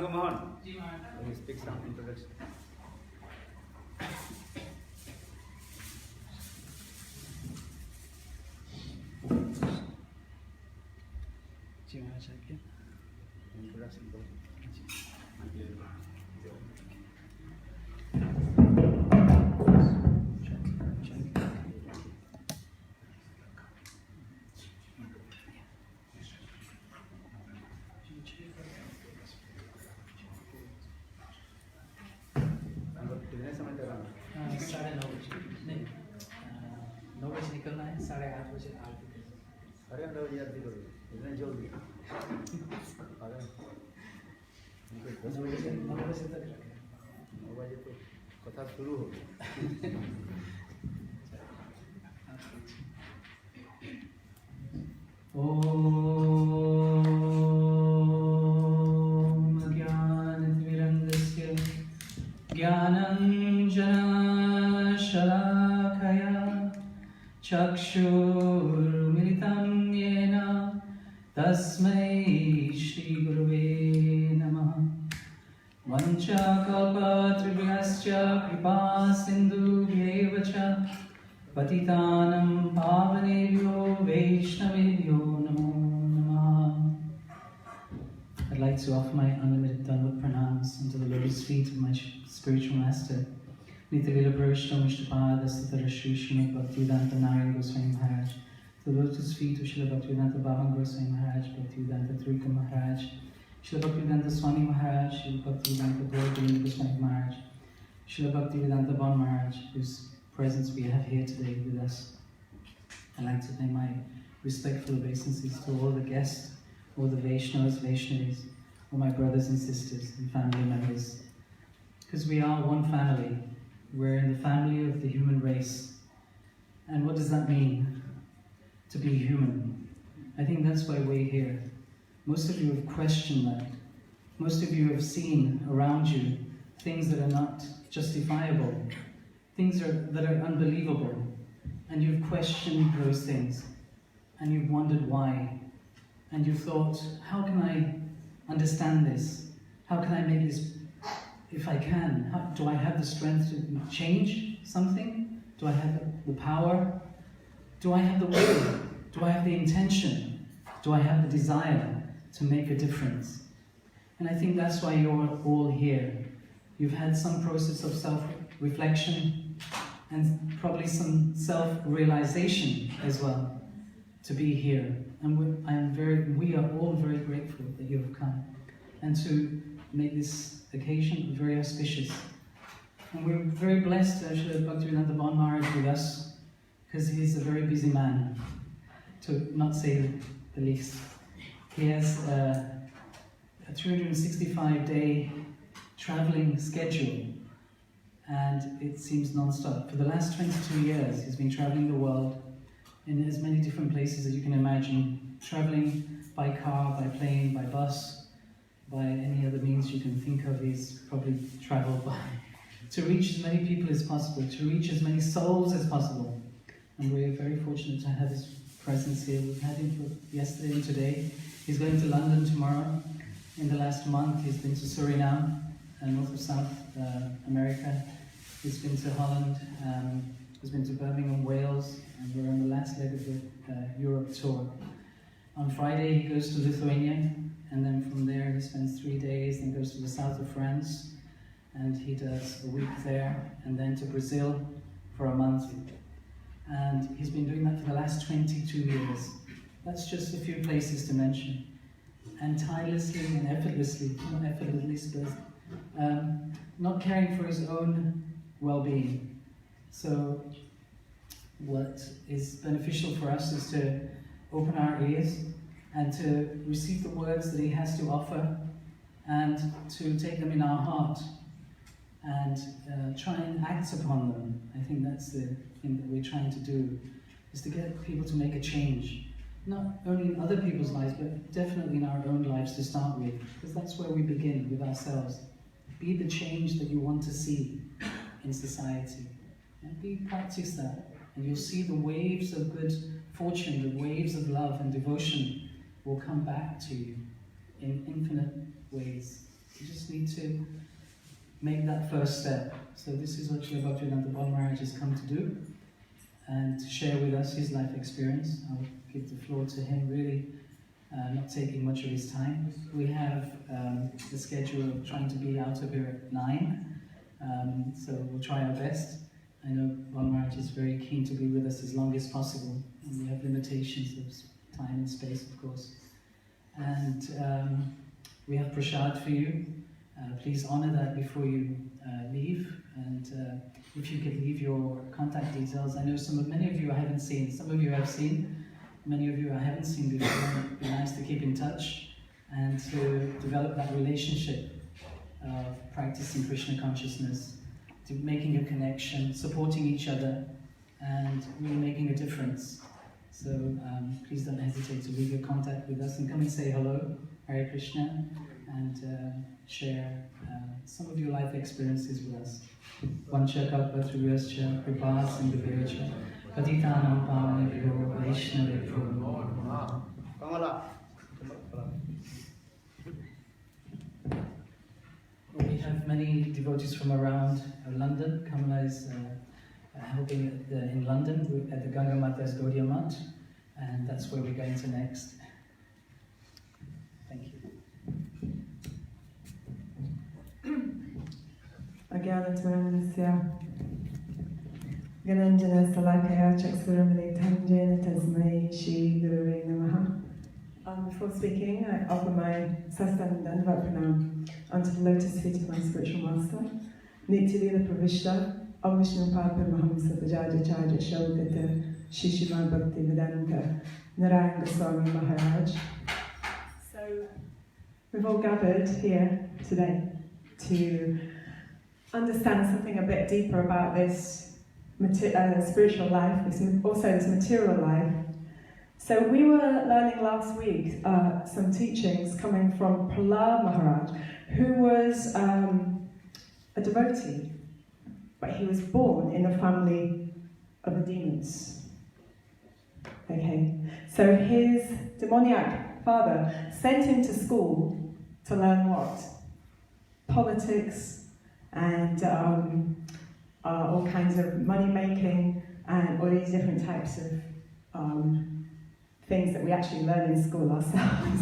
Mohan, go Mohan. Let me speak some introduction. जी महाराज आज्ञा। Introduction. कितने समय तक आना? 9:30 बजे नहीं 9 बजे निकलना है, 8:30 बजे आरती। अरे 9 बजे आरती करो, इतने जल्दी? अरे 9 बजे तक रखें। 9 बजे तो कथा शुरू होगी। ज्ञानतिमिरन्धस्य ज्ञानञ्जनशलाकया चक्षुर्मिलितं येन तस्मै श्रीगुरुवे नमः। वञ्चाकल्पतरुभ्यश्च कृपासिन्धुभ्यैव च पतितानं पावनेभ्यो वैष्णवेभ्यो नमो नमः। I'd like to offer my unlimited Dandavat pranams unto the lotus feet of my spiritual master, Nitya Prabhupada Mishtapada Sitara Shri Srimad Bhaktivedanta Narayan Goswami Maharaj, to the lotus feet of Srila Bhaktivedanta Bhavan Goswami Maharaj, Bhaktivedanta Trika Maharaj, Srila Bhaktivedanta Swami Maharaj, Srila Bhaktivedanta Gaurav Goswami Maharaj, Srila Bhaktivedanta Bhavan Maharaj, whose presence we have here today with us. I'd like to pay my respectful obeisances to all the guests, all the Vaishnavas, Vaishnavis, all my brothers and sisters and family members. Because we are one family. We're in the family of the human race. And what does that mean? To be human. I think that's why we're here. Most of you have questioned that. Most of you have seen around you things that are not justifiable, things that are unbelievable, and you've questioned those things, and you've wondered why, and you've thought, how can I understand this? How can I make this, if I can? Do I have the strength to change something? Do I have the power? Do I have the will? Do I have the intention? Do I have the desire to make a difference? And I think that's why you're all here. You've had some process of self-reflection and probably some self-realization as well to be here. And we are all very grateful that you have come and to make this occasion very auspicious. And we're very blessed to have Srila Bhaktivedanta Bhavan Maharaj with us, because he's a very busy man, to not say the least. He has a 365-day traveling schedule, and it seems non-stop. For the last 22 years, he's been traveling the world in as many different places as you can imagine, traveling by car, by plane, by bus, by any other means you can think of. He's probably traveled by, to reach as many people as possible, to reach as many souls as possible. And we're very fortunate to have his presence here. We've had him for yesterday and today. He's going to London tomorrow. In the last month, he's been to Suriname, North of South America. He's been to Holland, he's been to Birmingham, Wales, and we're on the last leg of the Europe tour. On Friday, he goes to Lithuania, and then from there he spends 3 days, then goes to the south of France, and he does a week there, and then to Brazil for a month. And he's been doing that for the last 22 years. That's just a few places to mention. And tirelessly and effortlessly, not effortlessly, but not caring for his own well-being. So what is beneficial for us is to open our ears and to receive the words that he has to offer, and to take them in our heart and try and act upon them. I think that's the thing that we're trying to do, is to get people to make a change. Not only in other people's lives, but definitely in our own lives to start with, because that's where we begin, with ourselves. Be the change that you want to see in society. And practice that, and you'll see the waves of good fortune, the waves of love and devotion will come back to you in infinite ways. You just need to make that first step. So this is what Srila Bhaktivedanta Bal Maharaj has come to do, and to share with us his life experience. I'll give the floor to him, really not taking much of his time. We have the schedule of trying to be out of here at 9, so we'll try our best. I know Bal Maharaj is very keen to be with us as long as possible, and we have limitations of time and space, of course. And we have prasad for you. Please honor that before you leave, and if you could leave your contact details. I know many of you I haven't seen, some of you I've seen, many of you I haven't seen before. It'd be nice to keep in touch and to develop that relationship of practicing Krishna consciousness, to making a connection, supporting each other, and really making a difference. So please don't hesitate to leave your contact with us and come and say hello, Hare Krishna, and share some of your life experiences with us. Vancha kalpataruyascha kripa sindhubhyocha patitanam pavanebhyo vaishnavebhyo. Kamala. We have many devotees from around London. Kamala is helping in London at the Ganga Mata's Gaudiya Math, and that's where we're going to next. Thank you. Agyanatmanasya Gananjana Salakaya Chaksuramani Tanjana Tasmai Shri Gurave Namaha. Before speaking, I offer my Sastang Dandavat Pranam unto the lotus feet of my spiritual master, Nityalila Pravishta, Om Vishnu Papa Mahamsa Vajaja Charja Shodhita Shishima Bhakti Vedanta Narayana Goswami Maharaj. So, we've all gathered here today to understand something a bit deeper about this spiritual life, also this material life. So we were learning last week some teachings coming from Prahlad Maharaj, who was a devotee, but he was born in a family of the demons. Okay, so his demoniac father sent him to school to learn what? Politics, and all kinds of money making, and all these different types of things that we actually learn in school ourselves.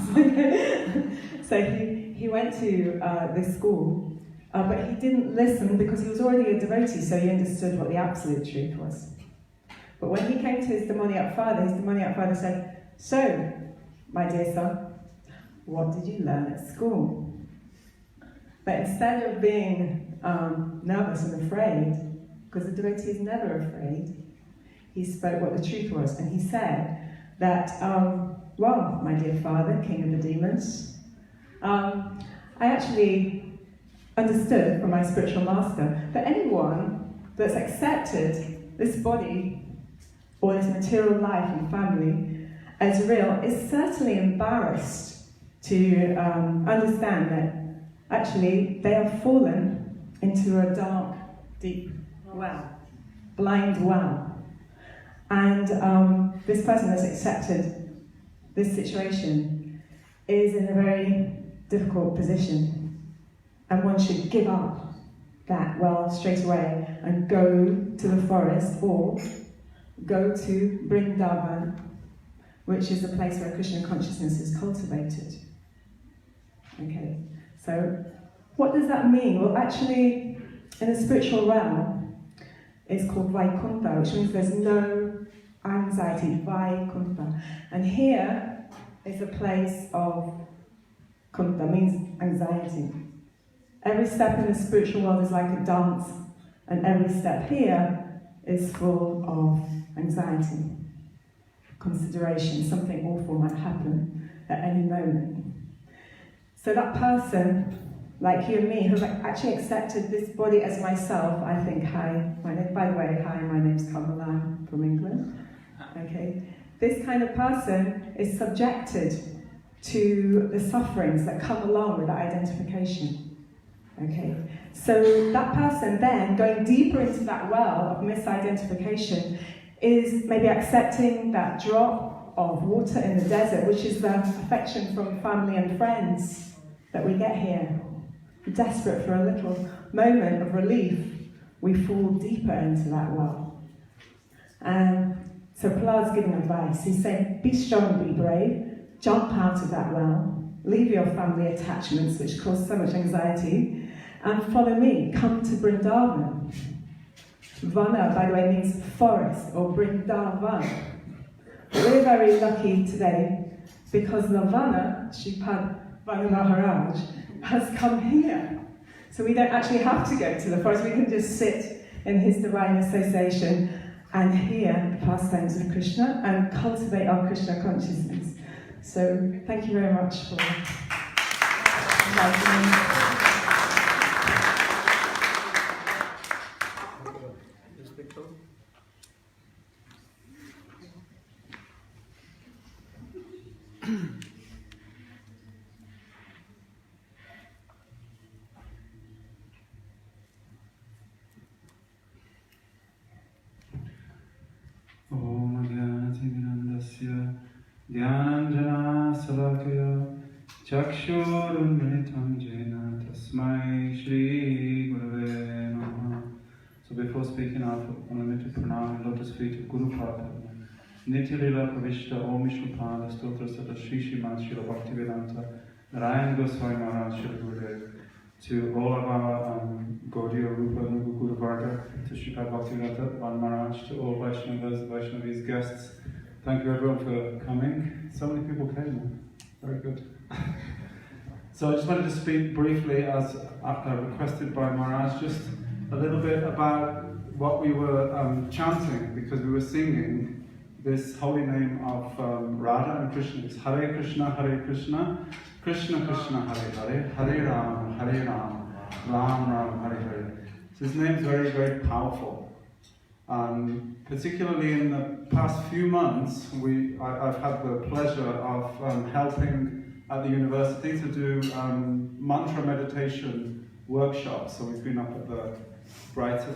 So he went to this school, but he didn't listen because he was already a devotee, so he understood what the absolute truth was. But when he came to his demoniac father said, "So, my dear son, what did you learn at school?" But instead of being nervous and afraid, because the devotee is never afraid, he spoke what the truth was, and he said that, well, my dear father, king of the demons, I actually understood from my spiritual master that anyone that's accepted this body or this material life and family as real is certainly embarrassed to understand that actually they have fallen into a dark, deep well, blind well. And this person that's accepted this situation is in a very difficult position. And one should give up that well straight away and go to the forest or go to Vrindavan, which is the place where Krishna consciousness is cultivated. Okay, so what does that mean? Well, actually, in the spiritual realm, it's called Vaikuntha, which means there's no anxiety, Vaikuntha. And here is a place of Kuntha, means anxiety. Every step in the spiritual world is like a dance, and every step here is full of anxiety, consideration, something awful might happen at any moment. So that person, like you and me, who have actually accepted this body as myself, I think, my name's Kamala, I'm from England, okay? This kind of person is subjected to the sufferings that come along with that identification, okay? So that person then, going deeper into that well of misidentification, is maybe accepting that drop of water in the desert, which is the affection from family and friends that we get here. desperate for a little moment of relief, we fall deeper into that well. So Prahlad's giving advice. He's saying, be strong, be brave, jump out of that well, leave your family attachments which cause so much anxiety, and follow me, come to Vrindavan. Vana, by the way, means forest, or Vrindavan. We're very lucky today because the Vana, Shripad Vana Maharaj, has come here. So we don't actually have to go to the forest, we can just sit in his divine association and hear the pastimes of Krishna and cultivate our Krishna consciousness. So thank you very much for inviting me. Om Jnanatinandasya Dhyananjana Salakaya Chakshurunmritam Jena Tasmai Shri Gurave Namaha. So before speaking, I want to pranam the lotus feet of Guru Prabhupada. Nitya Lila Pravishta Om Vishnupada Stotra Sata Shri Srimad Srila Bhaktivedanta Narayan Goswami Maharaj Shri Gurudev. To all of our Gaudiya Rupa Nuga Guru Varga, to Sripad Bhaktivedanta Maharaj, to all Vaishnavas, Vaishnavis guests. Thank you everyone for coming. So many people came. Very good. So I just wanted to speak briefly, as requested by Maharaj, just a little bit about what we were chanting, because we were singing this holy name of Radha and Krishna. It's Hare Krishna, Krishna Krishna, Hare Hare, Hare Ram, Ram Ram, Hare Hare. So his name is very, very powerful. Particularly in the past few months, I've had the pleasure of helping at the university to do mantra meditation workshops. So we've been up at the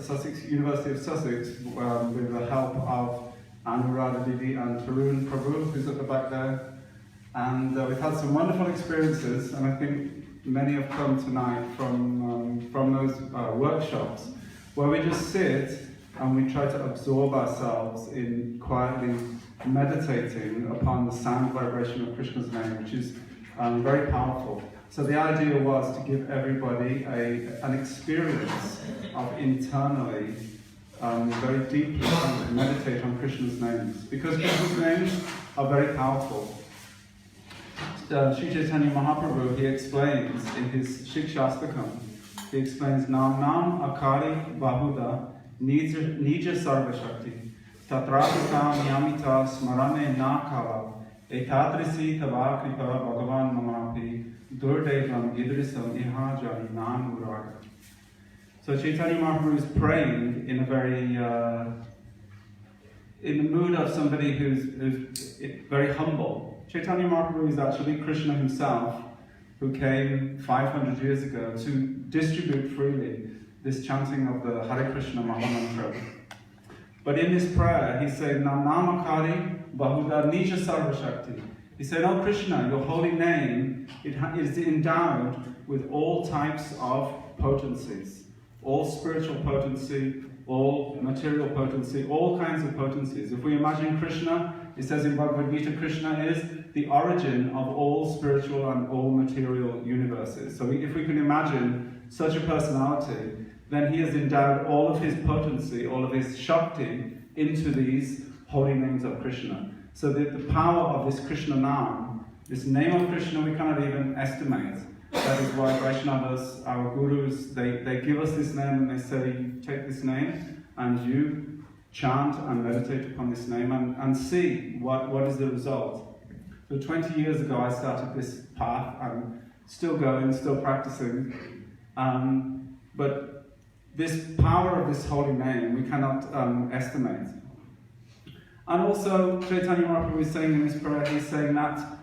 Sussex, University of Sussex with the help of Anuradha Didi and Tarun Prabhu, who's at the back there. And we've had some wonderful experiences, and I think many have come tonight from those workshops, where we just sit and we try to absorb ourselves in quietly meditating upon the sound vibration of Krishna's name, which is very powerful. So the idea was to give everybody an experience of internally, very deeply trying to meditate on Krishna's names, because Krishna's names are very powerful. Sri Chaitanya Mahaprabhu, he explains in his Shikshastakam, he explains Nam Nam Akari Bahuda Nija Sarva Shakti Tatrapita Niyamita Smarane Nakala Etadrisi Tava Kripa Bhagavan Mamapi Durdevam Idrisam Ihajani Nam Uraga. So Chaitanya Mahaprabhu is praying in a very in the mood of somebody who's very humble. Chaitanya Mahaprabhu is actually Krishna himself, who came 500 years ago to distribute freely this chanting of the Hare Krishna Mahamantra. But in this prayer, he's saying, Namakari Bahuda Nija Sarva Shakti. He said, Oh Krishna, your holy name, it is endowed with all types of potencies. All spiritual potency, all material potency, all kinds of potencies. If we imagine Krishna, it says in Bhagavad Gita, Krishna is the origin of all spiritual and all material universes. So if we can imagine such a personality, then he has endowed all of his potency, all of his Shakti into these holy names of Krishna. So that the power of this Krishna Nam, this name of Krishna, we cannot even estimate. That is why Vaishnavas, our gurus, they give us this name and they say, take this name and you chant and meditate upon this name and see what is the result. So 20 years ago I started this path. I'm still going, still practicing. But this power of this holy name, we cannot estimate. And also, Chaitanya Mahaprabhu is saying in this prayer, he's saying that,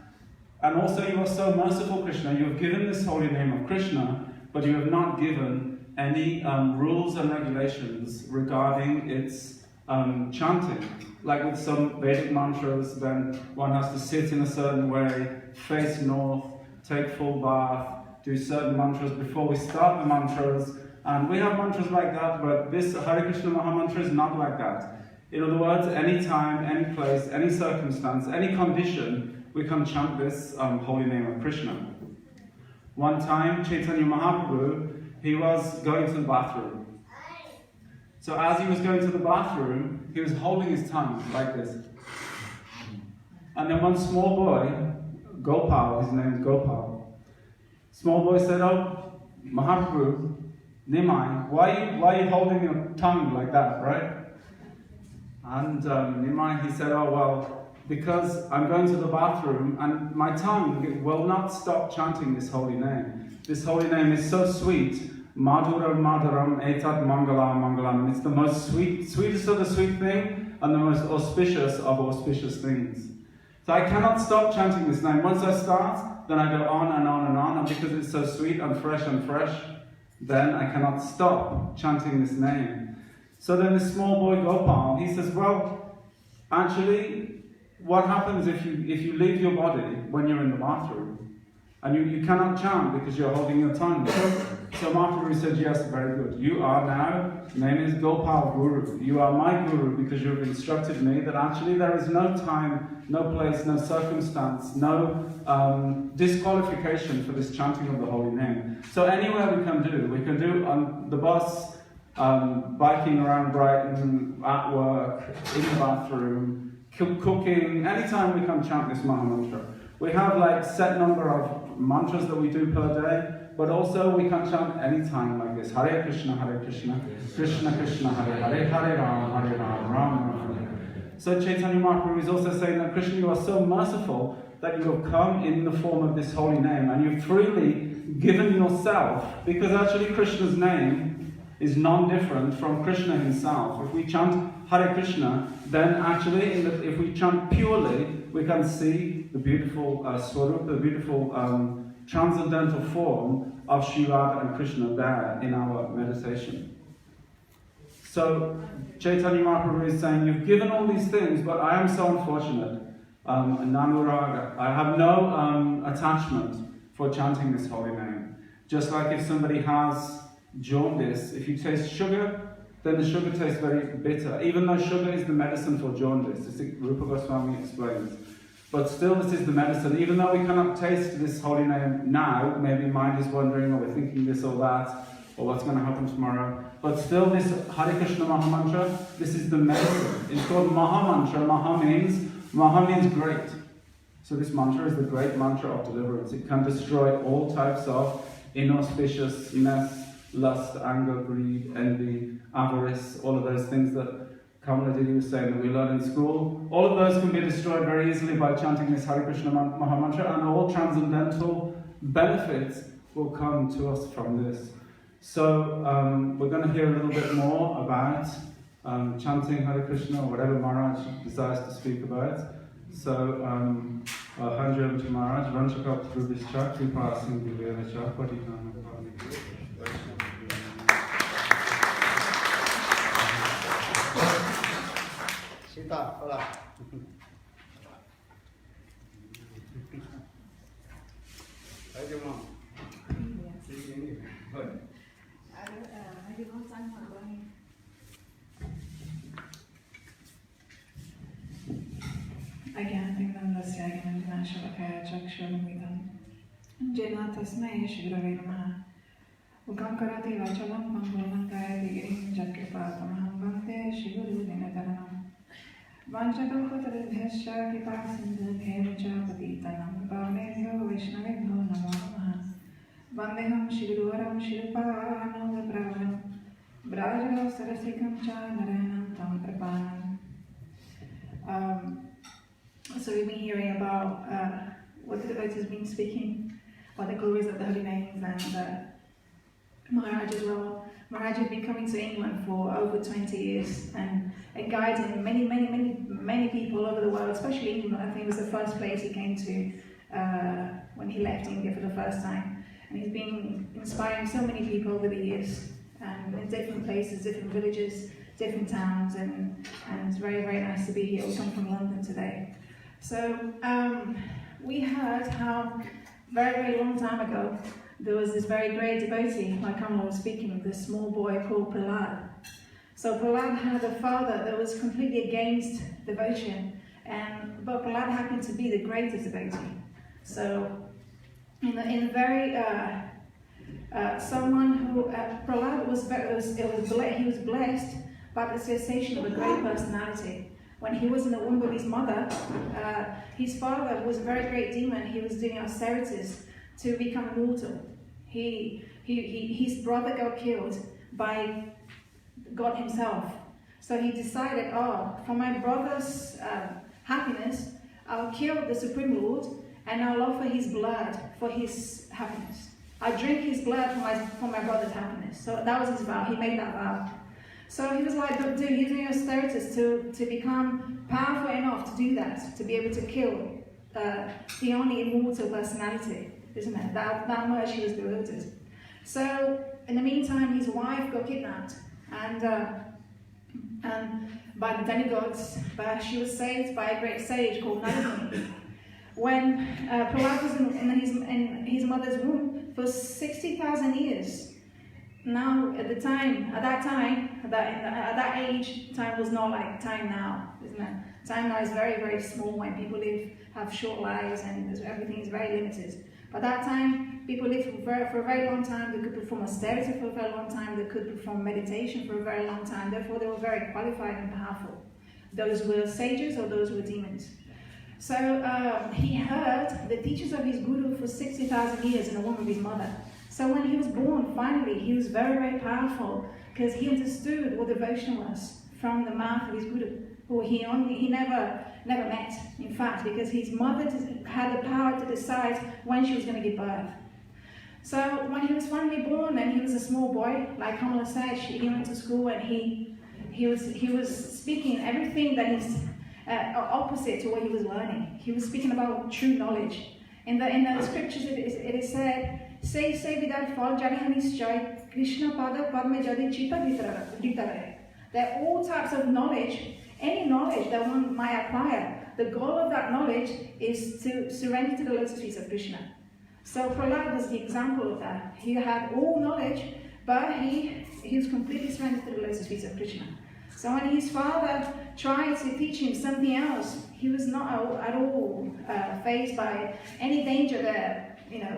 and also you are so merciful, Krishna, you have given this holy name of Krishna, but you have not given any rules and regulations regarding its chanting. Like with some Vedic mantras, then one has to sit in a certain way, face north, take full bath, do certain mantras before we start the mantras. And we have mantras like that, but this Hare Krishna Maha Mantra is not like that. In other words, any time, any place, any circumstance, any condition, we can chant this holy name of Krishna. One time, Chaitanya Mahaprabhu, he was going to the bathroom. So as he was going to the bathroom, he was holding his tongue like this. And then one small boy, Gopal, his name is Gopal, small boy said, "Oh, Mahaprabhu, Nimai, why are you holding your tongue like that, right?" And Nimai, he said, "Oh, well, because I'm going to the bathroom and my tongue will not stop chanting this holy name. This holy name is so sweet. Madhuram Madhuram Etat Mangalam Mangalam. It's the most sweetest of the sweet thing and the most auspicious of auspicious things. So I cannot stop chanting this name. Once I start, then I go on and on and on, and because it's so sweet and fresh, then I cannot stop chanting this name." So then this small boy Gopal, he says, "Well, actually, what happens if you leave your body when you're in the bathroom? And you cannot chant because you're holding your tongue." So Mahaprabhu said, "Yes, very good. You are now, name is Gopal Guru. You are my Guru because you have instructed me that actually there is no time, no place, no circumstance, no disqualification for this chanting of the holy name. So anywhere we can do on the bus, biking around Brighton, at work, in the bathroom, cooking, anytime we can chant this Maha Mantra. We have like set number of mantras that we do per day, but also we can chant any time like this. Hare Krishna, Krishna Krishna, Hare Hare, Hare Ram, Ram Ram. So Chaitanya Mahaprabhu is also saying that Krishna, you are so merciful that you have come in the form of this holy name and you've freely given yourself, because actually Krishna's name is non-different from Krishna himself. If we chant Hare Krishna, then actually if we chant purely, we can see the beautiful swarup, the beautiful transcendental form of Sri Radha and Krishna there in our meditation. So Chaitanya Mahaprabhu is saying, you've given all these things, but I am so unfortunate. Nanuraga, I have no attachment for chanting this holy name. Just like if somebody has jaundice, if you taste sugar, then the sugar tastes very bitter, even though sugar is the medicine for jaundice, as Rupa Goswami explains. But still, this is the medicine. Even though we cannot taste this holy name now, maybe mind is wondering, or we're thinking this or that, or what's going to happen tomorrow. But still, this Hare Krishna Maha Mantra, this is the medicine. It's called Maha Mantra. Maha means great. So this mantra is the great mantra of deliverance. It can destroy all types of inauspiciousness, lust, anger, greed, envy, avarice, all of those things that Kamala Didi was saying that we learn in school. All of those can be destroyed very easily by chanting this Hare Krishna Maha Mantra, and all transcendental benefits will come to us from this. So we're going to hear a little bit more about chanting Hare Krishna, or whatever Maharaj desires to speak about. So I'll hand you over to Maharaj. Vanchakap through this chat, Kripa Sindhu Veda Padikana. Sita, hola. How's your mom? Good. अज्ञानतिमिरन्दस्य ज्ञानविनाशकाय चक्षुरुन्मिलितं येन तस्मै श्रीगुरवे नमः। मुखं करोति वाचालं पङ्गुं कायते गिरिं यत्कृपातमहं वन्दे श्रीगुरुदिनकरणं। वाञ्छकल्पतरुभ्यश्च कृपासिन्धुभ्येव च पतितानां पावनेभ्यो वैष्णवेभ्यो नमो नमः। वन्देऽहं श्रीगुरुवरं श्रीरूपानन्दप्रभुं ब्राजरसरसिकं च नरायणं तं प्रपानं। So we've been hearing about what the devotees have been speaking about the glories of the holy names, and Maharaj as well. Maharaj has been coming to England for over 20 years and guiding many people all over the world, especially England. I think it was the first place he came to when he left India for the first time. And he's been inspiring so many people over the years, in different places, different villages, different towns, and it's very, very nice to be here. We come from London today. So we heard how very, very long time ago there was this very great devotee, like Kamala was speaking, this small boy called Prahlad. So Prahlad had a father that was completely against devotion, but Prahlad happened to be the greatest devotee. So, someone who Prahlad he was blessed by the association of a great personality. When he was in the womb of his mother, his father was a very great demon. He was doing austerities to become immortal. His brother got killed by God himself. So he decided, for my brother's happiness, I'll kill the Supreme Lord and I'll offer his blood for his happiness. I drink his blood for my brother's happiness. So that was his vow. He made that vow. So he was like, he's doing austerities to become powerful enough to do that, to be able to kill the only immortal personality, isn't it? That much he was devoted. So in the meantime, his wife got kidnapped, and by the demigods, but she was saved by a great sage called Narada. When Prahlad was in his mother's womb for 60,000 years. Now, at that age, time was not like time now, isn't it? Time now is very, very small when people have short lives and everything is very limited. But that time, people lived for a very long time. They could perform austerity for a very long time. They could perform meditation for a very long time. Therefore, they were very qualified and powerful. Those were sages or those were demons. So he heard the teachings of his guru for 60,000 years in the womb of his mother. So when he was born, finally, he was very, very powerful because he understood what devotion was from the mouth of his guru, who he never met, in fact, because his mother had the power to decide when she was going to give birth. So when he was finally born and he was a small boy, like Kamala said, he went to school and he was speaking everything that is opposite to what he was learning. He was speaking about true knowledge. In the scriptures it is said, say without fault, Jarihanisjai, Krishna Pada Padme Jadi Chita Ditare. There are all types of knowledge, any knowledge that one might acquire. The goal of that knowledge is to surrender to the lotus feet of Krishna. So Prahlad was the example of that. He had all knowledge, but he was completely surrendered to the lotus feet of Krishna. So when his father tried to teach him something else, he was not at all faced by any danger that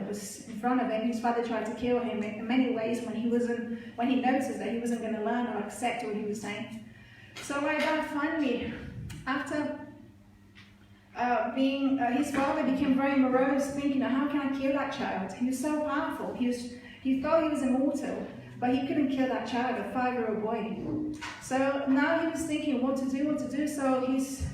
was in front of him. His father tried to kill him in many ways when he noticed that he wasn't going to learn or accept what he was saying. So like that, finally, after his father became very morose, thinking, how can I kill that child? He was so powerful. He thought he was immortal, but he couldn't kill that child, a 5-year-old boy. So now he was thinking what to do. So his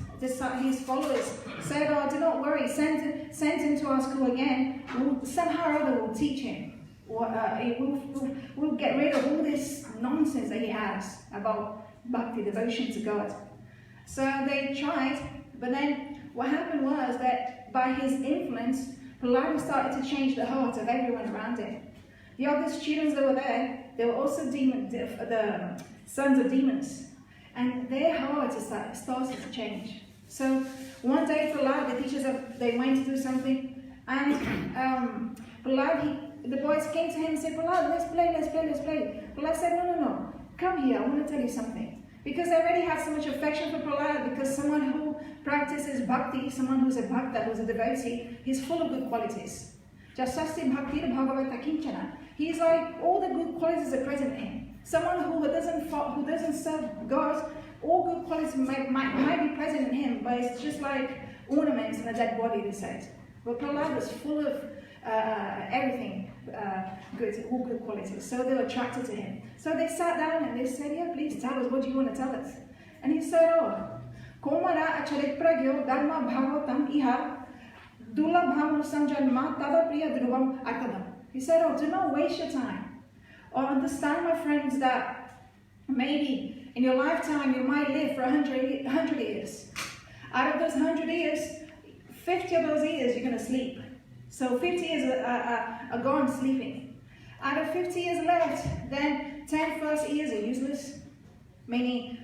followers said, do not worry, send him to our school again. Somehow or other we'll teach him. We'll get rid of all this nonsense that he has about bhakti, devotion to God. So they tried, but then what happened was that by his influence, Prahlad started to change the heart of everyone around him. The other students that were there, they were also the sons of demons, and their hearts started to change. So one day, Prahlad, the teachers they went to do something, and Prahlad, the boys came to him and said, Prahlad, let's play. Prahlad said, no, come here, I want to tell you something. Because they already had so much affection for Prahlad, because someone who practices bhakti, someone who's a bhakta, who's a devotee, he's full of good qualities. Jasasti bhakti bhagavata kinchana. He's like, all the good qualities are present in him. Someone who doesn't serve God, all good qualities might be present in him, but it's just like ornaments in a dead body, they said. But Prahlad was full of everything good, all good qualities. So they were attracted to him. So they sat down and they said, yeah, please tell us, what do you want to tell us? And he said, Komara acharit pragyo dharma bhagavatam iha dulabham samjanma tada priya dhruvam artadam. He said, do not waste your time. Or understand, my friends, that maybe in your lifetime you might live for 100 years. Out of those 100 years, 50 of those years you're going to sleep. So 50 years are gone sleeping. Out of 50 years left, then 10 first years are useless. Meaning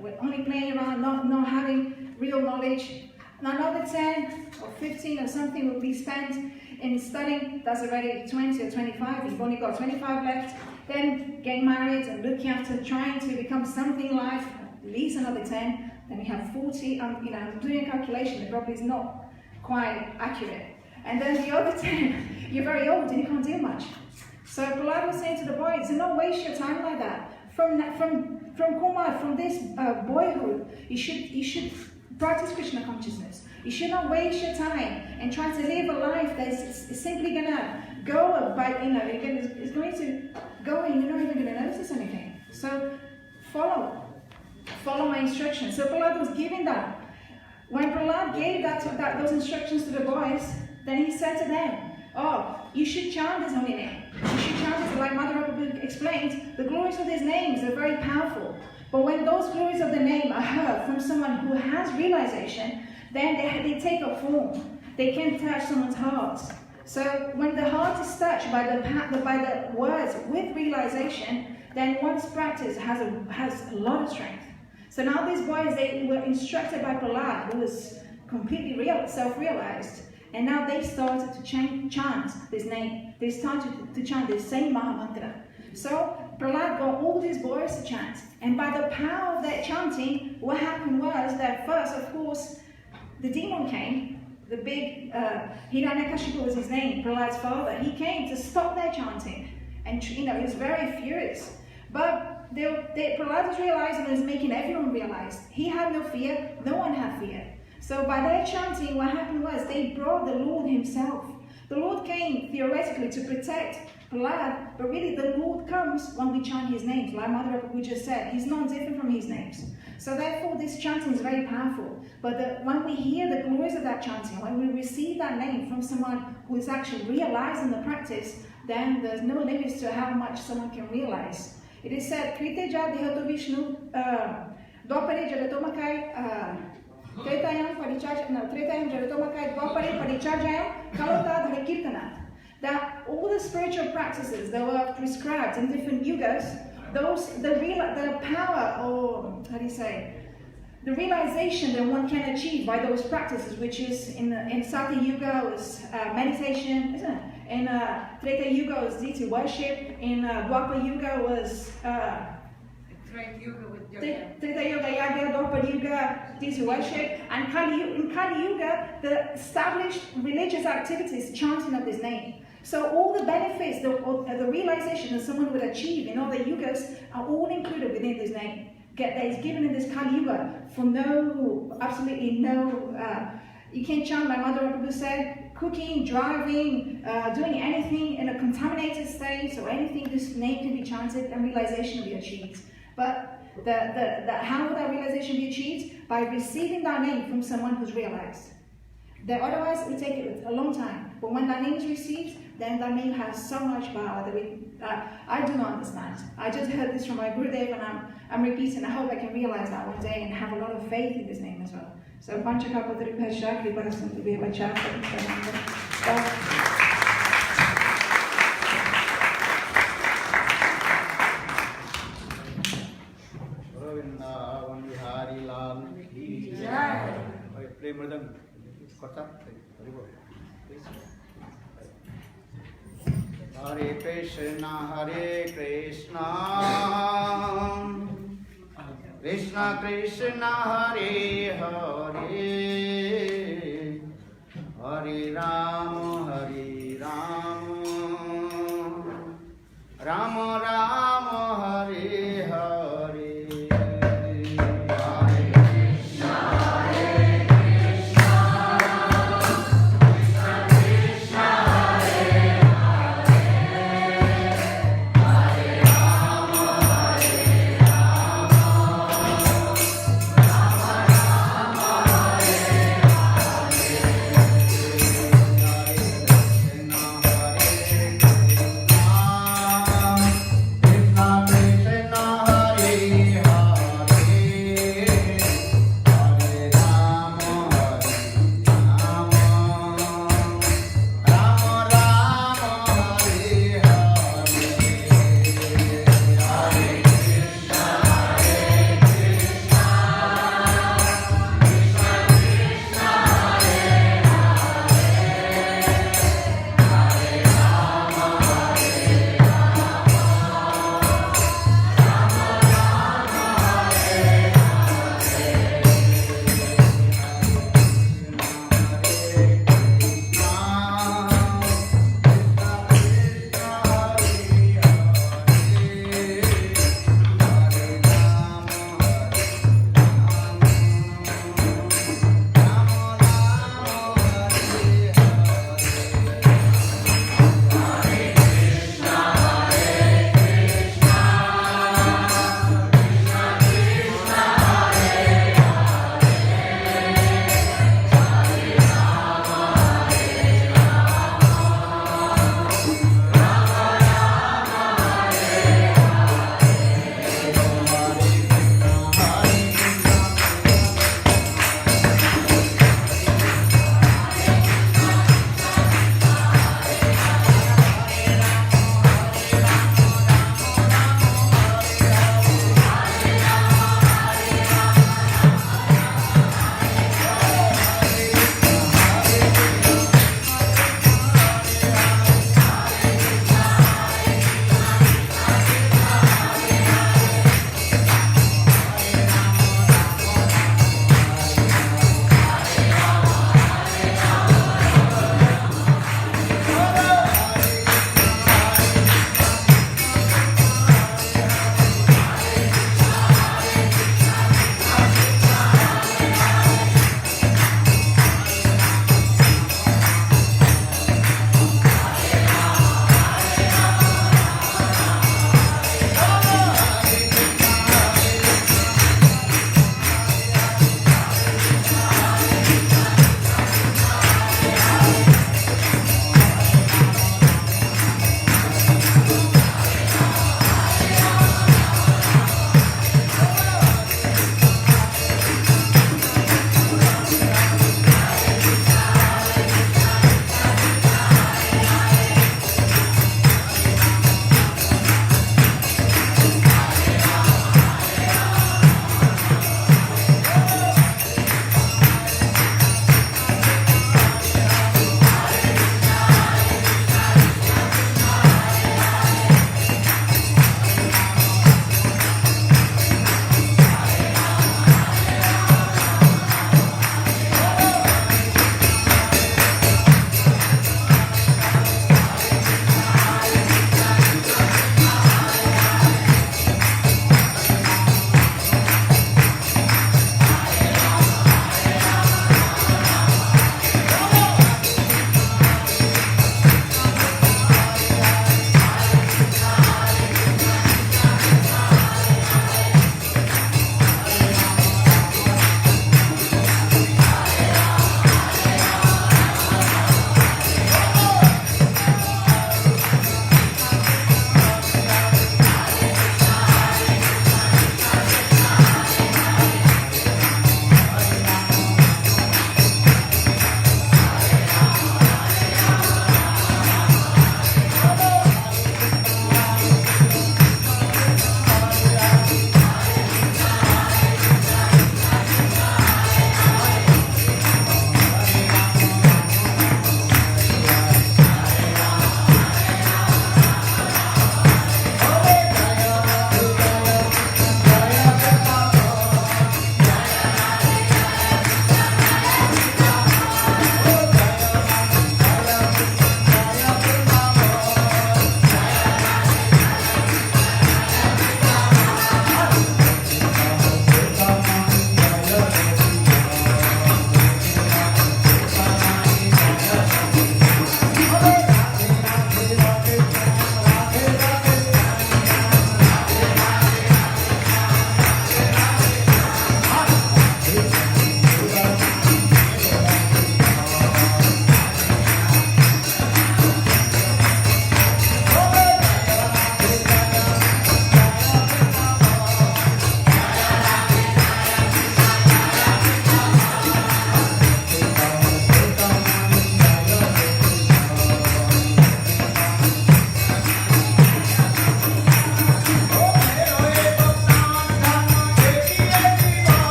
we're only playing around, not having real knowledge. another 10 or 15 or something will be spent in studying. That's already 20 or 25. You've only got 25 left. Then getting married and looking after trying to become something in life, at least another 10. Then you have 40. I'm doing a calculation that probably is not quite accurate. And then the other 10, you're very old and you can't do much. So Prahlad was saying to the boys, do not waste your time like that. From Kumar, from this boyhood, you should practice Krishna consciousness. You should not waste your time and try to live a life that's simply gonna go by, it's going to go and you're not even gonna notice anything. So follow my instructions. So Prahlad was giving that. When Prahlad gave those instructions to the boys, then he said to them, you should chant this holy name. You should chant this, like Mother Prabhu explained, the glories of these names are very powerful. But when those glories of the name are heard from someone who has realization, then they take a form. They can touch someone's heart. So when the heart is touched by the words with realization, then one's practice has a lot of strength. So now these boys, they were instructed by Prahlad, who was completely self-realized. And now they started to chant this name. They started to chant this same Mahamantra. So Prahlad got all these boys to chant. And by the power of that chanting, what happened was that first, of course, the demon came. The big Hiranyakashipu was his name, Prahlad's father. He came to stop their chanting. And he was very furious. But Prahlad was realizing, and was making everyone realize. He had no fear, no one had fear. So by their chanting, what happened was they brought the Lord himself. The Lord came theoretically to protect Prahlad, but really the Lord comes when we chant his names. Like Mother Prabhu just said, he's not different from his names. So therefore this chanting is very powerful. But when we hear the glories of that chanting, when we receive that name from someone who is actually realizing the practice, then there's no limits to how much someone can realize. It is said, Kriteja Dehato Vishnu Dwapare Jadatomakai Tretayam Jadatomakai Dwapare Parichajayam Kalota Dhari that all the spiritual practices that were prescribed in different yugas, the power, or the realization that one can achieve by those practices, which is in Sati Yuga was meditation, isn't it? In Treta Yuga was deity worship. In Dwapara Yuga was Treta Yuga, Yagya, Dwapara Yuga, deity worship. And in Kali Yuga, the established religious activities, chanting of this name. So all the benefits, the realization that someone would achieve in all the yugas are all included within this name. That is given in this Kali Yuga for absolutely no, you can't chant, like Mother Prabhu said, cooking, driving, doing anything in a contaminated state or anything, this name can be chanted and realization will be achieved. But how would that realization be achieved? By receiving that name from someone who's realized. That otherwise it will take a long time. But when that name is received, then that name has so much power that I do not understand. I just heard this from my Gurudev and I'm repeating. I hope I can realize that one day and have a lot of faith in this name as well. So Panchakapataripasha Kripasanti Bevacha. Vrindavan Bihari Lal ki Jai. Play Mridang. Hare Krishna, Krishna Krishna, Hare Hare, Hare Rama, Rama Rama, Hare Hare.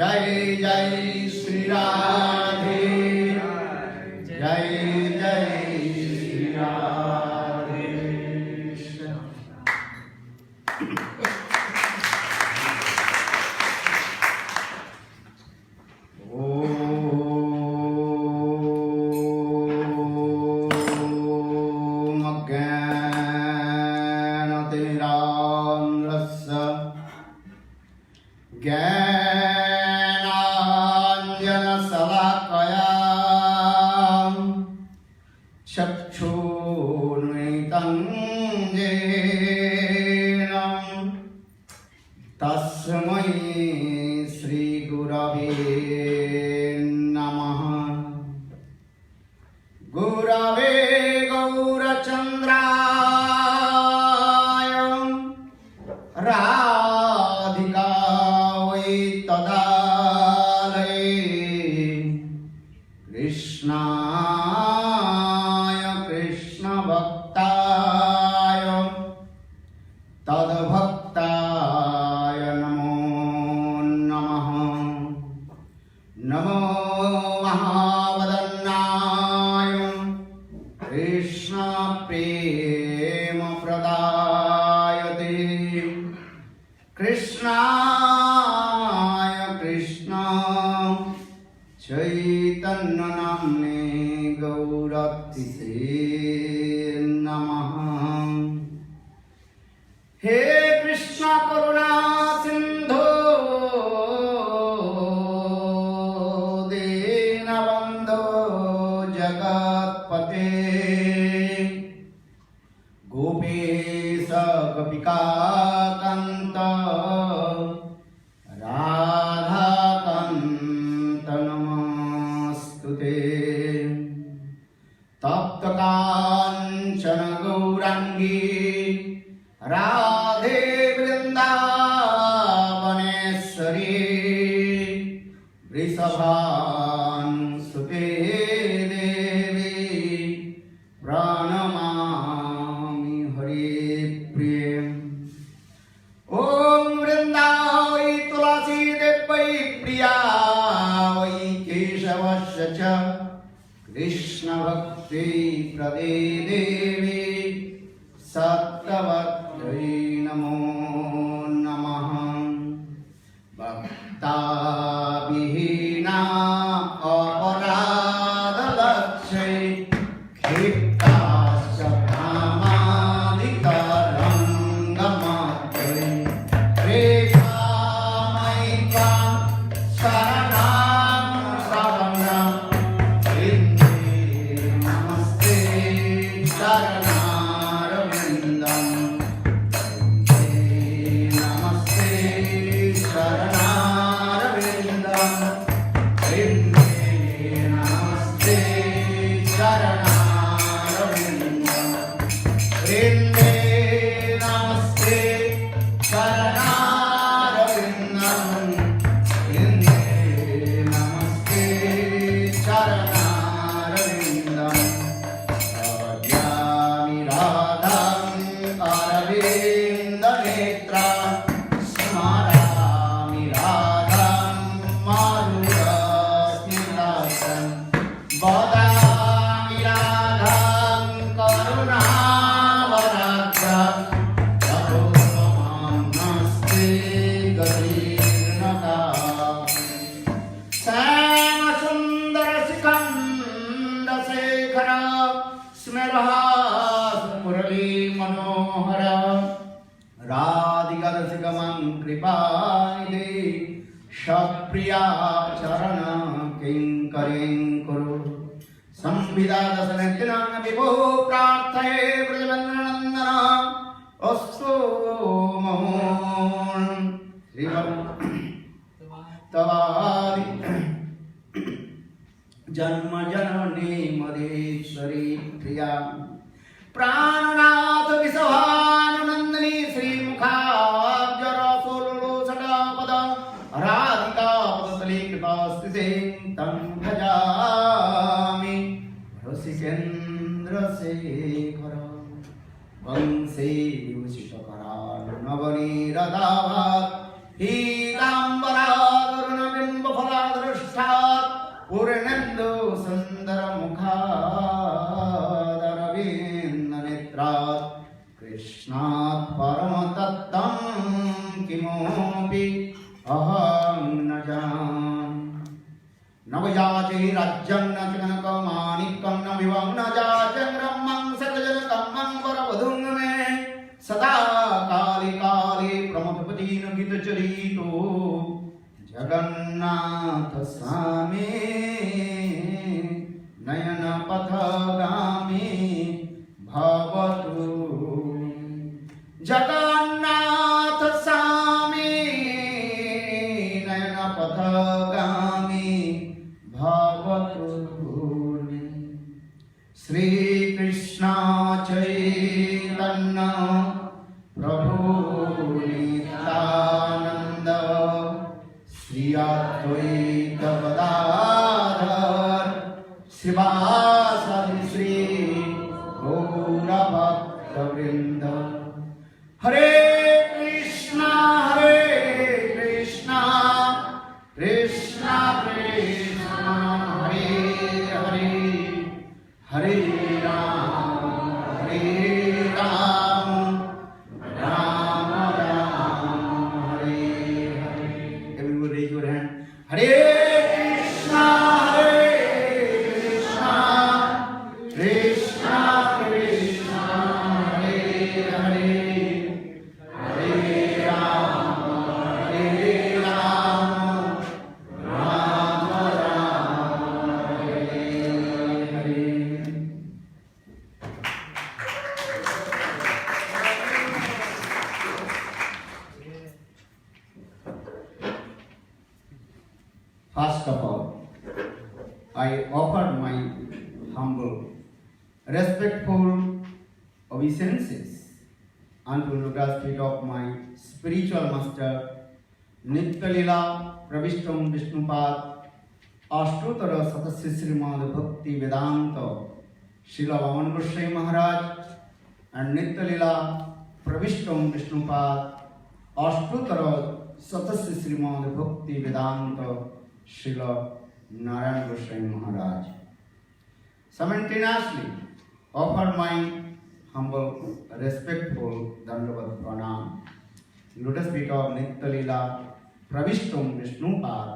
जय जय श्री राधे जय जय श्री राधे। चक्षुर्मिलितं येन तस्मै श्रीगुरवे नमः। गुरवे गौरचन्द्राय राधिकायै तदालये कृष्णाय कृष्णभक्ताय तद्भक्ताय नमो नमः। नमो महावदन्नाय कृष्णप्रेमप्रदायते कृष्णाय कृष्ण चैतन्यनाम्ने गौरतिसे नमः। हे कृष्ण करुणा सिंधु दीनबन्धो जगत्पते गोपेश गोपिकाकान्त राधाकान्त नमस्तुते। तप्त कांचन गौरांगी राधे वृंदावनेश्वरी वृषभानुसुते देवी प्रणमामि हरिप्रिये। ॐ वृन्दावै तुलसी देवै प्रिया वै केशवस्य च कृष्ण भक्ति प्रदे देवी सत्यवत्यै नमो नमः। भक्ताविहीना अपराधलक्ष्यै क्षिप्ताश्च कामादितरङ्गमात्रै प्रेमामयि त्वां शरणं शरणं वृन्दे नमस्ते चरणारविन्दं वृन्दे नमस्ते चरणारविन्दं वृन्दे नमस्ते चरणारविन्दं वृन्दे नमस्ते चरणारविन्दं वृन्दे नमस्ते चरणारविन्दं। भजामि राधां अरविन्दनेत्रां स्मरामि राधां माधुरस्मितां वदामि राधां करुणावराद्रां ततो त्वमां नस्ते गतिर्नका। श्यामसुन्दरशिखण्डशेखर स्मेरहास मुरली मनोहर राधिकारसिकमं कृपानिधे सप्रिया चरण किङ्करीं कुरु। संविदा दशनयतिनां विभो प्रार्थये ब्रजवन्दनन्दन अस्तु महो तवादि जन्म जननी मदेश्वरी प्रिया प्राणनाथ विषभानुनंदिनी श्रीमुखाब्जरसोललोचनापद राधिका पदतले कृपास्थिते तं भजामि रसिकेन्द्रशेखर वंशे विभूषितकरार्णवनीरदाभात् पीताम्बरारुणबिम्ब पूर्णेन्दु सुन्दरमुखादरविन्दनेत्रात् कृष्णात् परमतत्त्वं किमपि अहं न जानामि। न वयाचे राज्यं न च कनकमाणिक्यं न विवं न जाचं ब्रह्मं सकलजनकं वरवधूं मे सदा काले काले प्रमथपतिन गीतचरितो जगन्नाथ स्वामी नयनपथगामी भवतु। जगन्नाथ स्वामी नयनपथगामी भवतु। श्री कृष्ण चैतन्य प्रभु नित्यानंद श्री अद्वैत गदाधर श्रीवासादि श्री गौरभक्तवृंद। हरे Krishna Krishna Krishna Hare Hare Hare Ram Ram Ram Hare Hare. Everyone raise your hand. Hare Krishna Krishna Krishna Hare Hare Hare Ram Ram Hare Hare। First of all, I offer my humble, respectful obeisances unto lotus feet of my spiritual master, Nitya-lila Pravishtam Vishnupad, Ashtotara Satasya Srimad Bhakti Vedanta, Srila Vaman Goswami Maharaj, and Nitya-lila Pravishtam Vishnupad, Ashtotara Satasya Srimad Bhakti Vedanta, Srila Narayana Goswami Maharaj. Simultaneously offer my humble, respectful Dandavat Pranam, lotus feet of Nitya-lila Pravishtam Vishnupad,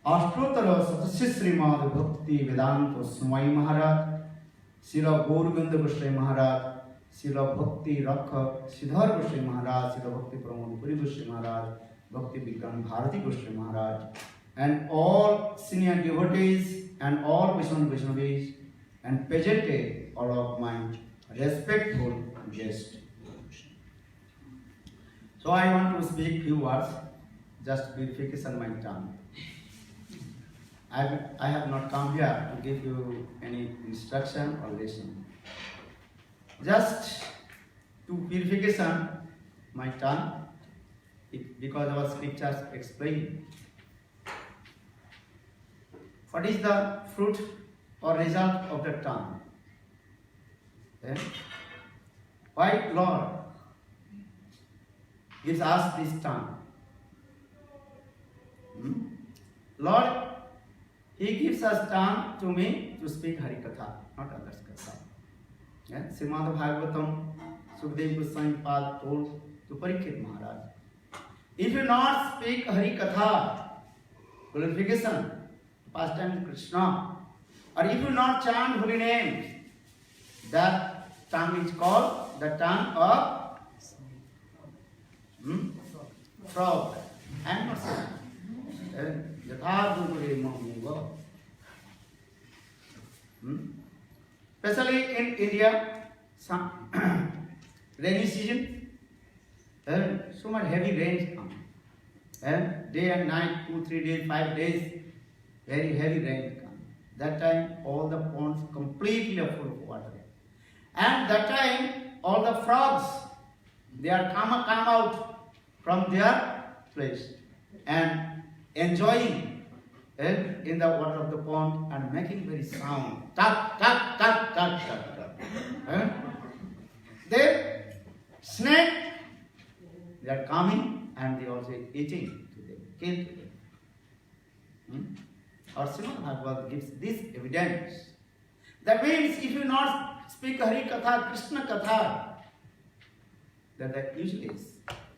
Ashtotara Satasya Srimad Bhakti Vedanta Swami Maharaj, Srila Gauragovinda Goswami Maharaj, Srila Bhakti Rakha Siddhar Goswami Maharaj, Srila Bhakti Pramod Puri Goswami Maharaj, Bhakti Vigyan Bharati Goswami Maharaj, and all senior devotees and all Vaishnavis and pageante all of my respectful guests. So I want to speak few words, just purification my tongue. I have not come here to give you any instruction or lesson. Just to purification my tongue, because our scriptures explain what is the fruit or result of the tongue. Why Lord gives us this tongue? Lord, He gives us tongue to me to speak Hari Katha, not others' Katha. Srimad Bhagavatam, Sukdev Goswami Pad told to Parikshit Maharaj, if you not speak Hari Katha, glorification, pastime Krishna, or if you not chant holy names, that tongue is called the tongue of frog. I am not saying. Especially in India, some rainy season, so much heavy rains come. Day and night, 2, 3 days, 5 days, very heavy rain come. That time all the ponds completely are full of water. And that time all the frogs, they are come out from their place and enjoying in the water of the pond and making very sound. Tuck, tuck, tuck, tuck, tuck, tuck. Then snake, they are coming and they also eating to them, kill to them. or Srimad Bhagavad gives this evidence. That means if you not speak Hari Katha, Krishna Katha, that are useless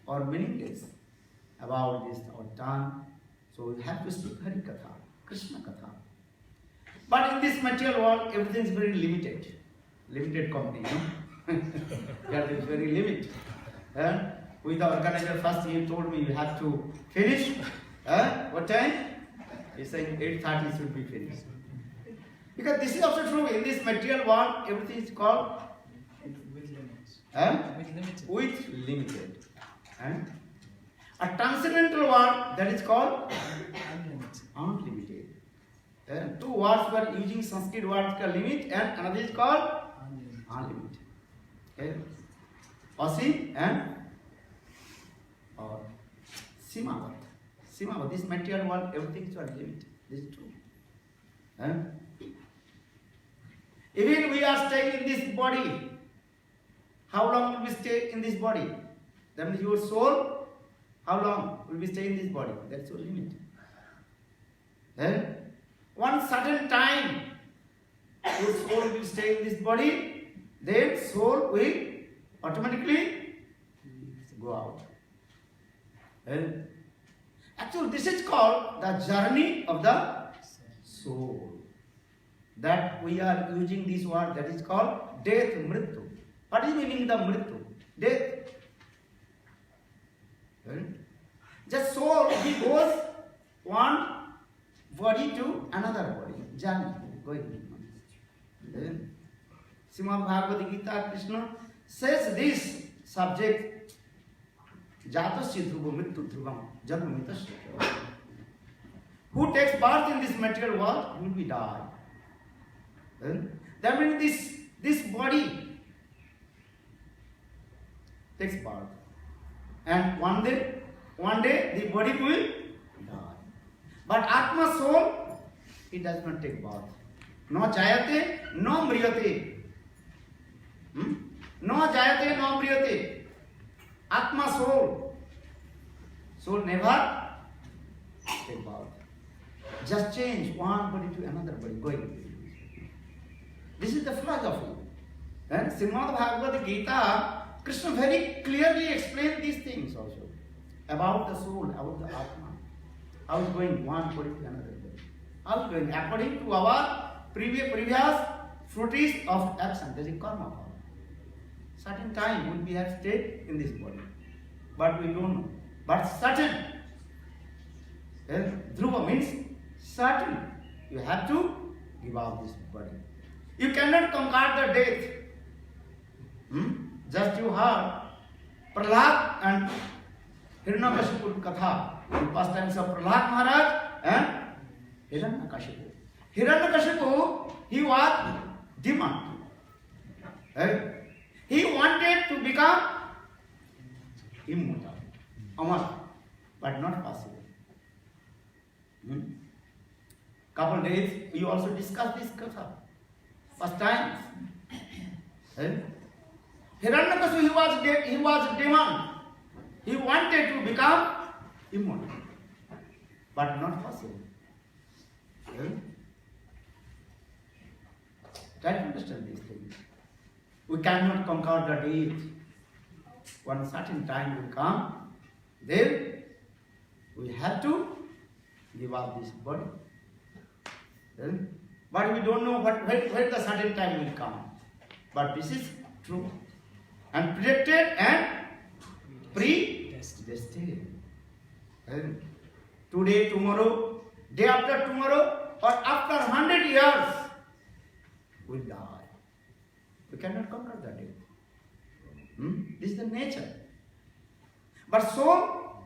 or meaningless about this or done. So you have to speak Hari Katha, Krishna Katha. But in this material world, everything is very limited. Limited company, that is very limited. With the organizer, first he told me you have to finish. What time? He said 8:30 should be finished. Because this is also true. In this material world, everything is called with limited. A transcendental word that is called unlimited. Two words we are using Sanskrit words called limit and another is called unlimited. Asim and or Simavat. Simavat, this material world, everything is limited. This is true. Even we are staying in this body. How long will we stay in this body? That means your soul, how long will we stay in this body? That's your limit. One certain time, your soul will stay in this body, then soul will automatically go out. Actually, this is called the journey of the soul. That we are using this word that is called death, mrityu. What is meaning the mrityu? Death. The soul, he goes one body to another body. Journey, going. Srimad Bhagavad Gita, Krishna says this subject, Jatasya dhruva mrityu dhruvam janmamitasya. Who takes birth in this material world will be die. That means this body takes birth. And one day the body will die. But Atma soul, it does not take birth. No jayate, no mriyate. No jayate, no mriyate. Atma soul never take birth. Just change one body to another body, going. This is the philosophy. And Srimad Bhagavad Gita, Krishna very clearly explained these things also. About the soul, about the Atma. How it's going one body to another body. How it's going according to our previous fruities of action. That is karma power. Certain time we have stayed in this body. But we don't know. But certain. Dhruva means certain. You have to give up this body. You cannot conquer the death. Just you heard Prahlad and Hiranyakashipu katha. In past times of Prahlad Maharaj and Hiranyakashipu. Hiranyakashipu, he was demon. He wanted to become immortal, Amar, but not possible. Couple days we also discussed this katha. First time. Hiranyakashipu, he was demon. He wanted to become immortal, but not possible. Try to understand these things. We cannot conquer the death. One certain time will come, then we have to give up this body. But we don't know when the certain time will come. But this is true. And predicted and predestined. Today, tomorrow, day after tomorrow, or after 100 years, we'll die. We cannot conquer the death. This is the nature. But soul,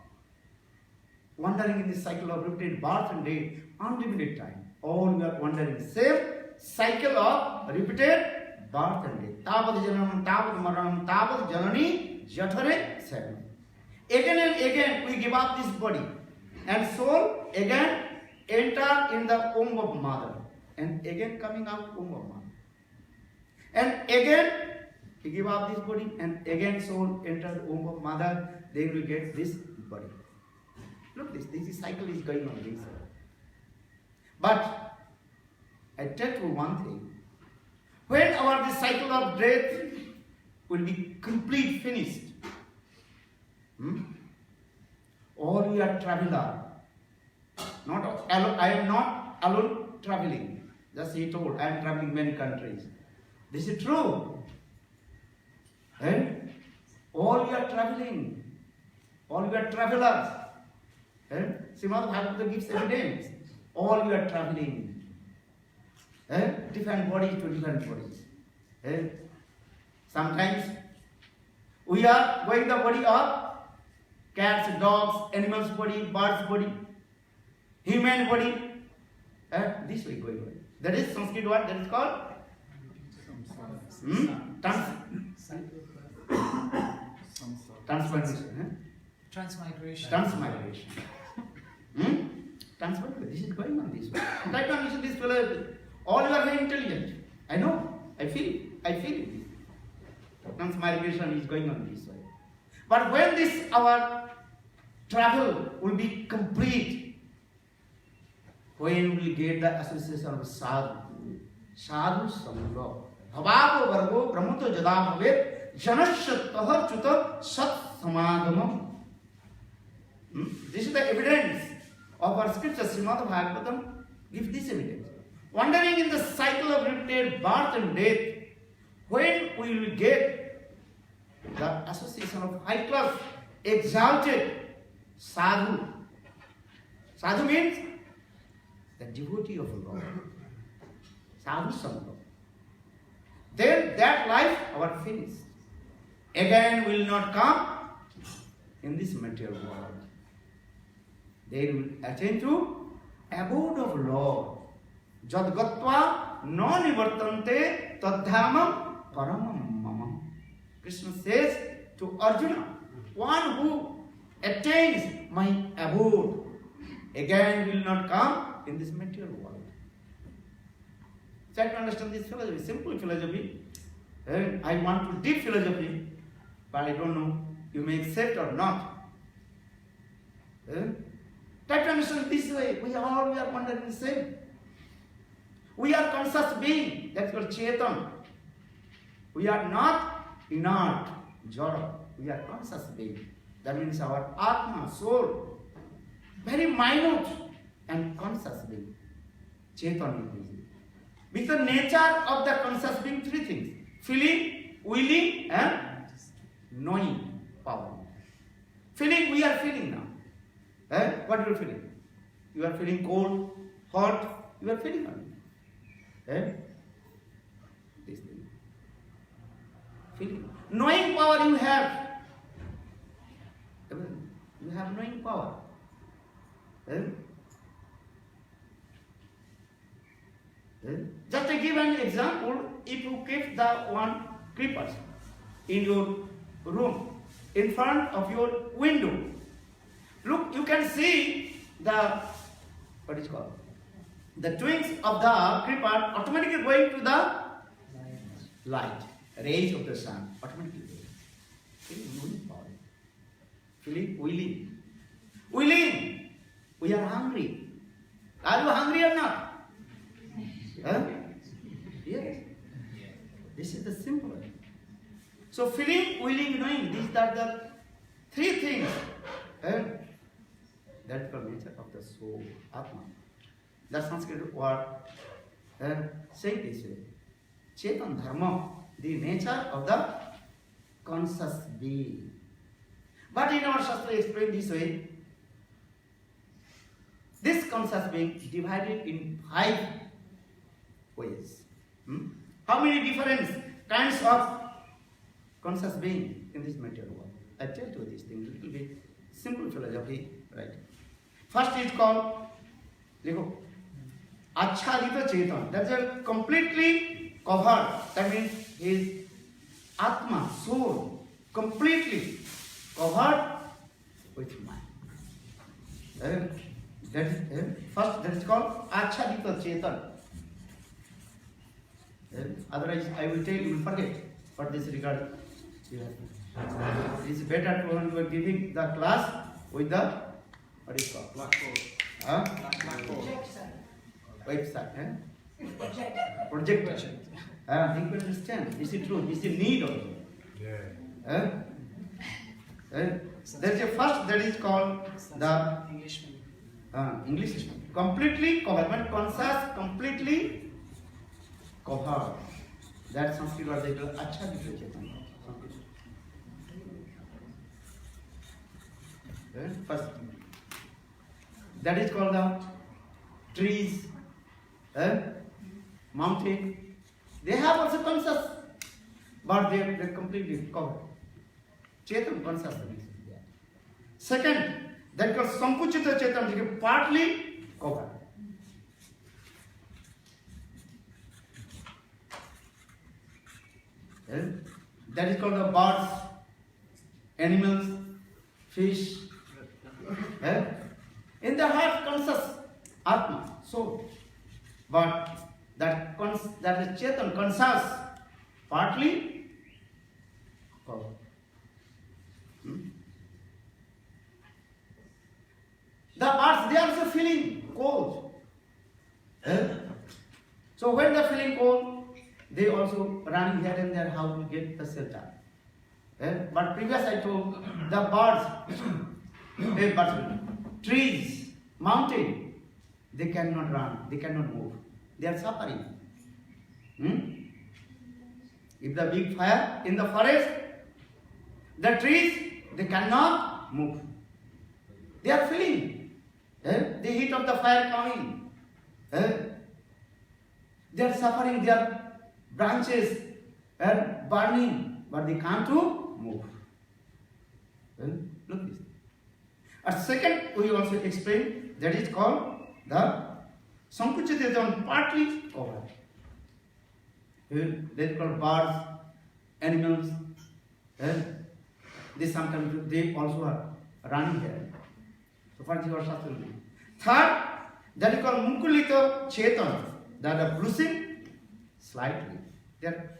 wandering in this cycle of repeated birth and death, unlimited time. All we are wandering. Same cycle of repeated birth and death. Tavad janam, tavad maranam, tavad janani, jathare seven. Again and again we give up this body. And soul again enter in the womb of mother. And again coming out womb of mother. And again we give up this body and again soul enter the womb of mother. Then we get this body. Look this cycle is going on this. But I tell you one thing. When our this cycle of death will be complete, finished, all we are traveler. Not alone, I am not alone traveling. Just he told, I am traveling many countries. This is true. And all we are traveling. All we are travelers. And Srimad Bhagavatam gives evidence. All we are traveling. And different bodies to different bodies. And sometimes we are going the body of cats, dogs, animals' body, birds' body, human body. This way going on. That is Sanskrit word that is called transmigration. Transmigration. Transmigration. Transmigration. This is going on this way. Try to understand this fellow. All you are very intelligent. I know. I feel it. Transmigration is going on this way. But when this our travel will be complete, when we will get the association of sadhu, sadhu samga, bhavavo vargo brahmato jada bhavet janashattah chuta sat samadhamam. This is the evidence of our scripture. Srimad Bhagavatam gives this evidence. Wandering in the cycle of repeated birth and death, when we will get the association of high class, exalted sadhu. Sadhu means the devotee of the Lord. Sadhu Sangha. Then that life our finished. Again will not come in this material world. They will attain to abode of Lord. Jad gatva non nivartante tadhamam paramam mamam. Krishna says to Arjuna, one who attains my abode again will not come in this material world. Try to understand this philosophy, simple philosophy. I want to deep philosophy, but I don't know you may accept or not. Try to understand this way. We are wondering the same. We are conscious being. That's called Chetan. We are not inert, Jara. We are conscious being. That means our Atma, soul, very minute and conscious being. Chetan is. With the nature of the conscious being, three things: feeling, willing, and knowing power. Feeling, we are feeling now. What you are feeling? You are feeling cold, hot. You are feeling only. This thing. Feeling. Knowing power you have. You have knowing power. Just to give an example, if you keep the one creepers in your room, in front of your window, look, you can see the, what is called? The twins of the creeper automatically going to the light, rays of the sun, automatically going. Feeling power. Feeling willing. Willing. We are hungry. Are you hungry or not? Yes. This is the simple. So feeling, willing, knowing, these are the three things. That's the nature of the soul, Atma. The Sanskrit word say this way. Chetan Dharma, the nature of the conscious being. But in our Shastra explained this way. This conscious being is divided in 5 ways. How many different kinds of conscious being in this material world? I tell you these things, little bit simple philosophy, right? First is called, देखो, Achhadita Chetan. That's a completely covered. That means his Atma, soul, completely covered with mind. First, that is called Achhadita Chetan. Otherwise, I will tell you, you will forget for this regard. It is better to when you are giving the class with the, what is called? Blackboard. Huh? Blackboard. website, projector. You can understand. This is true. This is need also. There's a first that is called the English completely covered, but conscious completely covered. That Sanskrit word they call achaditta Chetan. First, that is called the trees, mountain. They have also conscious, but they completely covered. Chetan conscious. Second, that called Sankuchita Chetan, which is partly covered. That is called the birds, animals, fish. In the heart, conscious Atma, soul. But that is Chetan, conscious, partly covered. The birds, they are also feeling cold. So when they are feeling cold, they also run here and there how to get the shelter. But previous I told the birds, trees, mountain, they cannot run, they cannot move. They are suffering. If the big fire in the forest, the trees, they cannot move. They are feeling the heat of the fire coming. They are suffering, their branches are burning, but they can't move. Look this. A second, we also explain that is called the Sankuchita Chetan, partly covered. They are called birds, animals. They sometimes they also are running here. So for your Shastra. Third, that is called Munkulita Chetan, that are bruising slightly. There.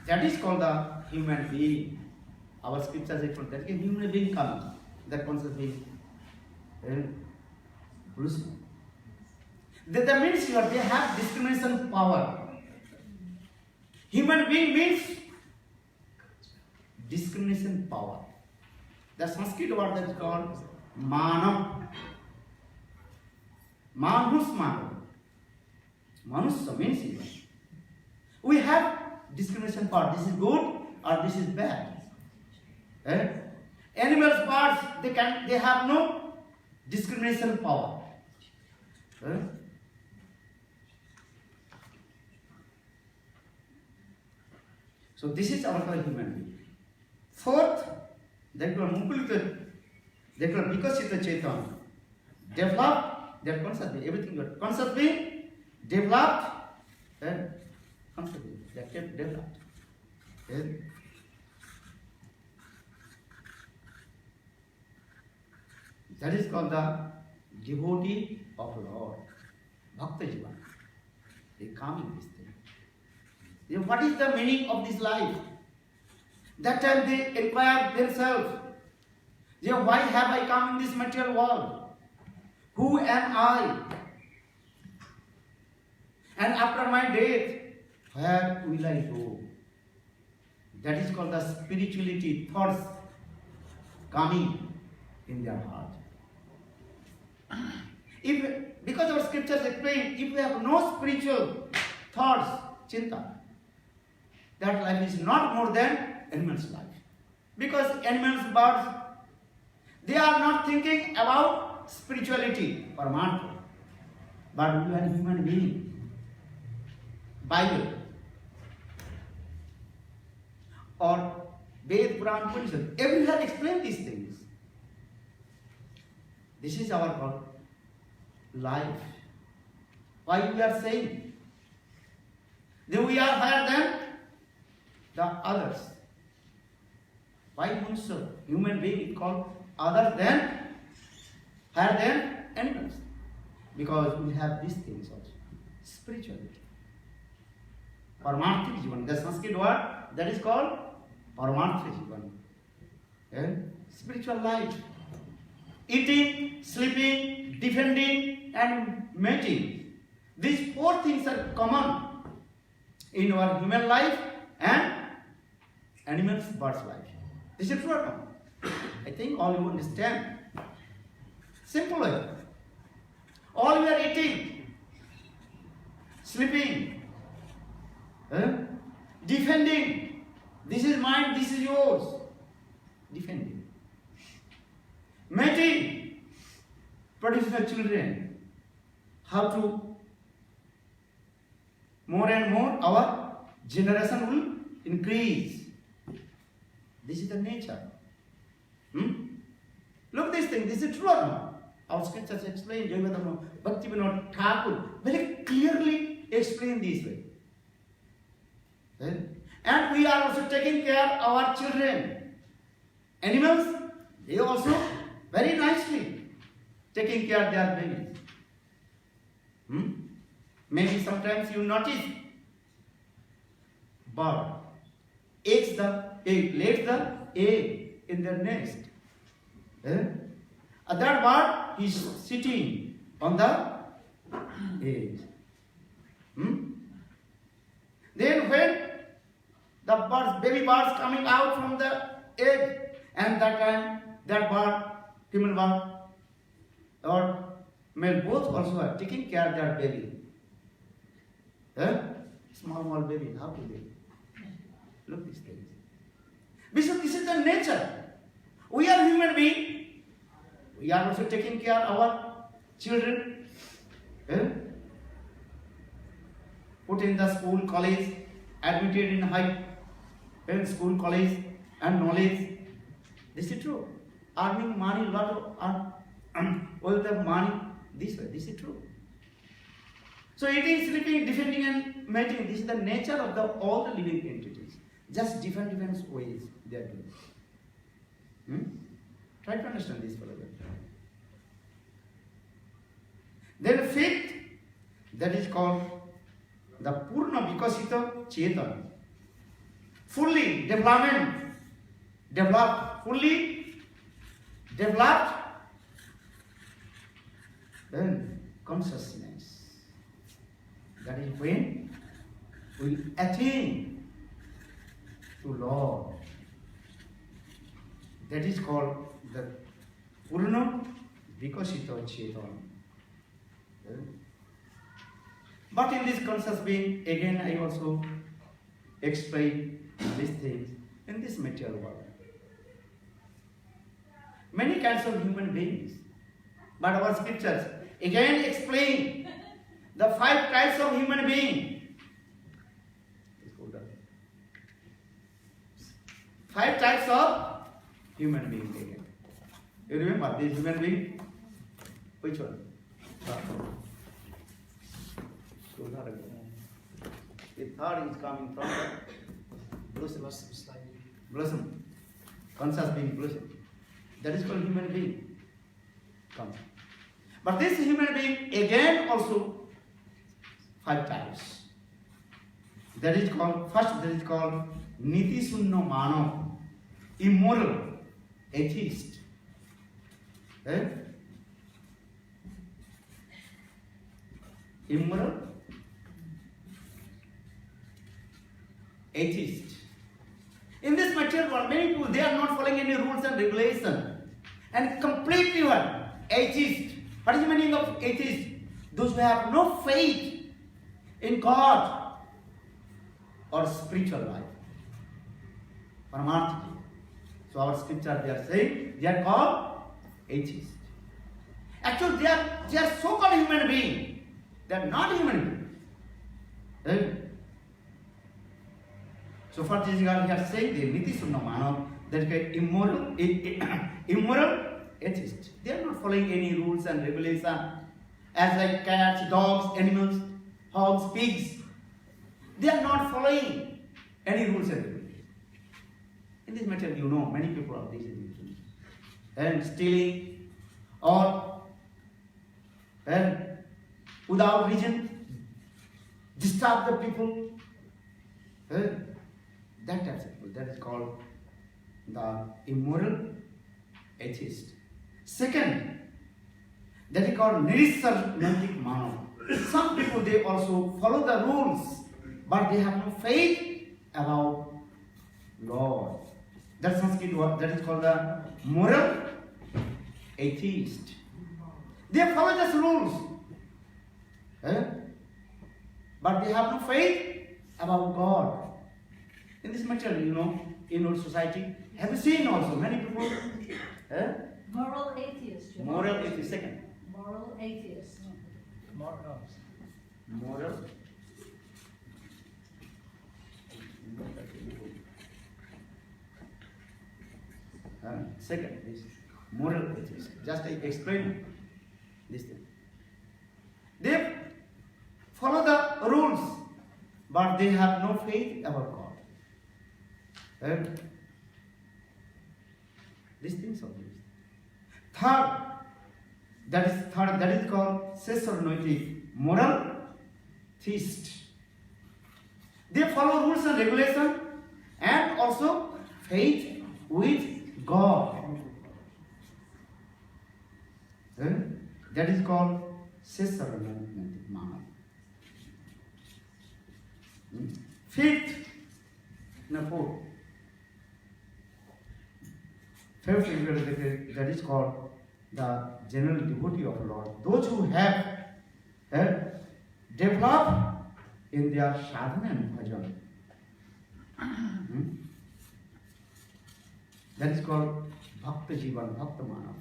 That is called the human being. Our scriptures explain that a human being comes, that conscious being. Bruising. That means here they have discrimination power. Human being means discrimination power. The Sanskrit word that is called Manav. Manus. Manus means human. We have discrimination power. This is good or this is bad. Animals, birds, they have no discrimination power. So this is our human being. Fourth, that called Munkulita, that called Vikasita Chetan. Developed, that conscious being, everything but conscious being, developed, conscious being, that kept developed. That is called the devotee of Lord, Bhakta Jivan. They come in this thing. What is the meaning of this life? That time they inquire themselves. Why have I come in this material world? Who am I? And after my death, where will I go? That is called the spirituality, thoughts coming in their heart. Because our scriptures explain, if we have no spiritual thoughts, chinta, that life is not more than animal's life. Because animals, birds, they are not thinking about spirituality, Paramatma. But we are human being. Bible or Ved, Puran, Upanishad, everywhere explain these things. This is our life. Why we are saying that we are higher than the others? Why Munsa, human being is called other than, higher than animals? Because we have these things also. Spirituality. Paramarthik Jivan. The Sanskrit word that is called Paramarthik Jivan. Spiritual life. Eating, sleeping, defending, and mating. These four things are common in our human life and animals, birds' life. This is true or not? I think all you understand. Simple way. All we are eating, sleeping, defending. This is mine, this is yours. Defending. Mating. Producing the children. How to more and more our generation will increase. This is the nature. Look this thing, this is true or not? Our scriptures explain, Jayavadama Bhaktivinoda Thakur very clearly explain this way. And we are also taking care of our children. Animals, they also very nicely taking care of their babies. Maybe sometimes you notice bird lays the egg in their nest. That bird is sitting on the egg. Then when the baby birds coming out from the egg, and that time that bird, female bird or male, both also are taking care of their baby. Small baby, how to do? Look these things. Because this is the nature. We are human beings. We are also taking care of our children. Put in the school, college, admitted in high school, college, and knowledge. This is true. Earning money, lot of wealth of money. This way, this is true. So eating, sleeping, defending, and mating. This is the nature of all the living entities. Just different ways they are doing. Try to understand this further. Then fifth, that is called the Purna Vikasita Chetan. Fully developed then consciousness. That is when we attain to Lord. That is called the Purna Vikasita Chetan. But in this conscious being, again I also explain these things in this material world. Many kinds of human beings, but our scriptures again explain the 5 types of human being. 5 types of human being again. You remember this human being? Which one? The third is coming from the blossom. Conscious being blossom. That is called human being. Come. But this human being again also 5 types. That is called, first that is called Niti Sunno Manav, immoral, atheist. Immoral, atheist. In this material world, many people, they are not following any rules and regulations. And completely what? Atheist. What is the meaning of atheist? Those who have no faith in God or spiritual life. Paramartha. So our scripture, they are saying, they are called atheists. Actually, they are so-called human beings. They are not human beings. So for this God, he has said, the Niti Sunna Manav, that is immoral atheists. They are not following any rules and regulations, as like cats, dogs, animals, hogs, pigs. They are not following any rules and regulations. In this matter, you know, many people are these things. And stealing or without reason disturb the people. That type of people, that is called the immoral atheist. Second, that is called Nirisarmantik Manav. Some people, they also follow the rules, but they have no faith about God. That's Sanskrit word, that is called the moral atheist. They follow just rules, but they have no faith about God. In this material, in our society, have you seen also many people? Moral atheist. Moral atheist. Second. Moral atheist. Moral. Second is moral atheist. Just I explain this thing. They follow the rules, but they have no faith about God. These things are this. Third, that is called Sesarnoitic moral theist. They follow rules and regulation and also faith with God. That is called Sesarnoitic Manav. Fifth, fourth. Fifth figure, that is called the general devotee of Lord. Those who have developed in their sadhana and bhajan. That is called Bhakta Jivan, Bhakta Manav.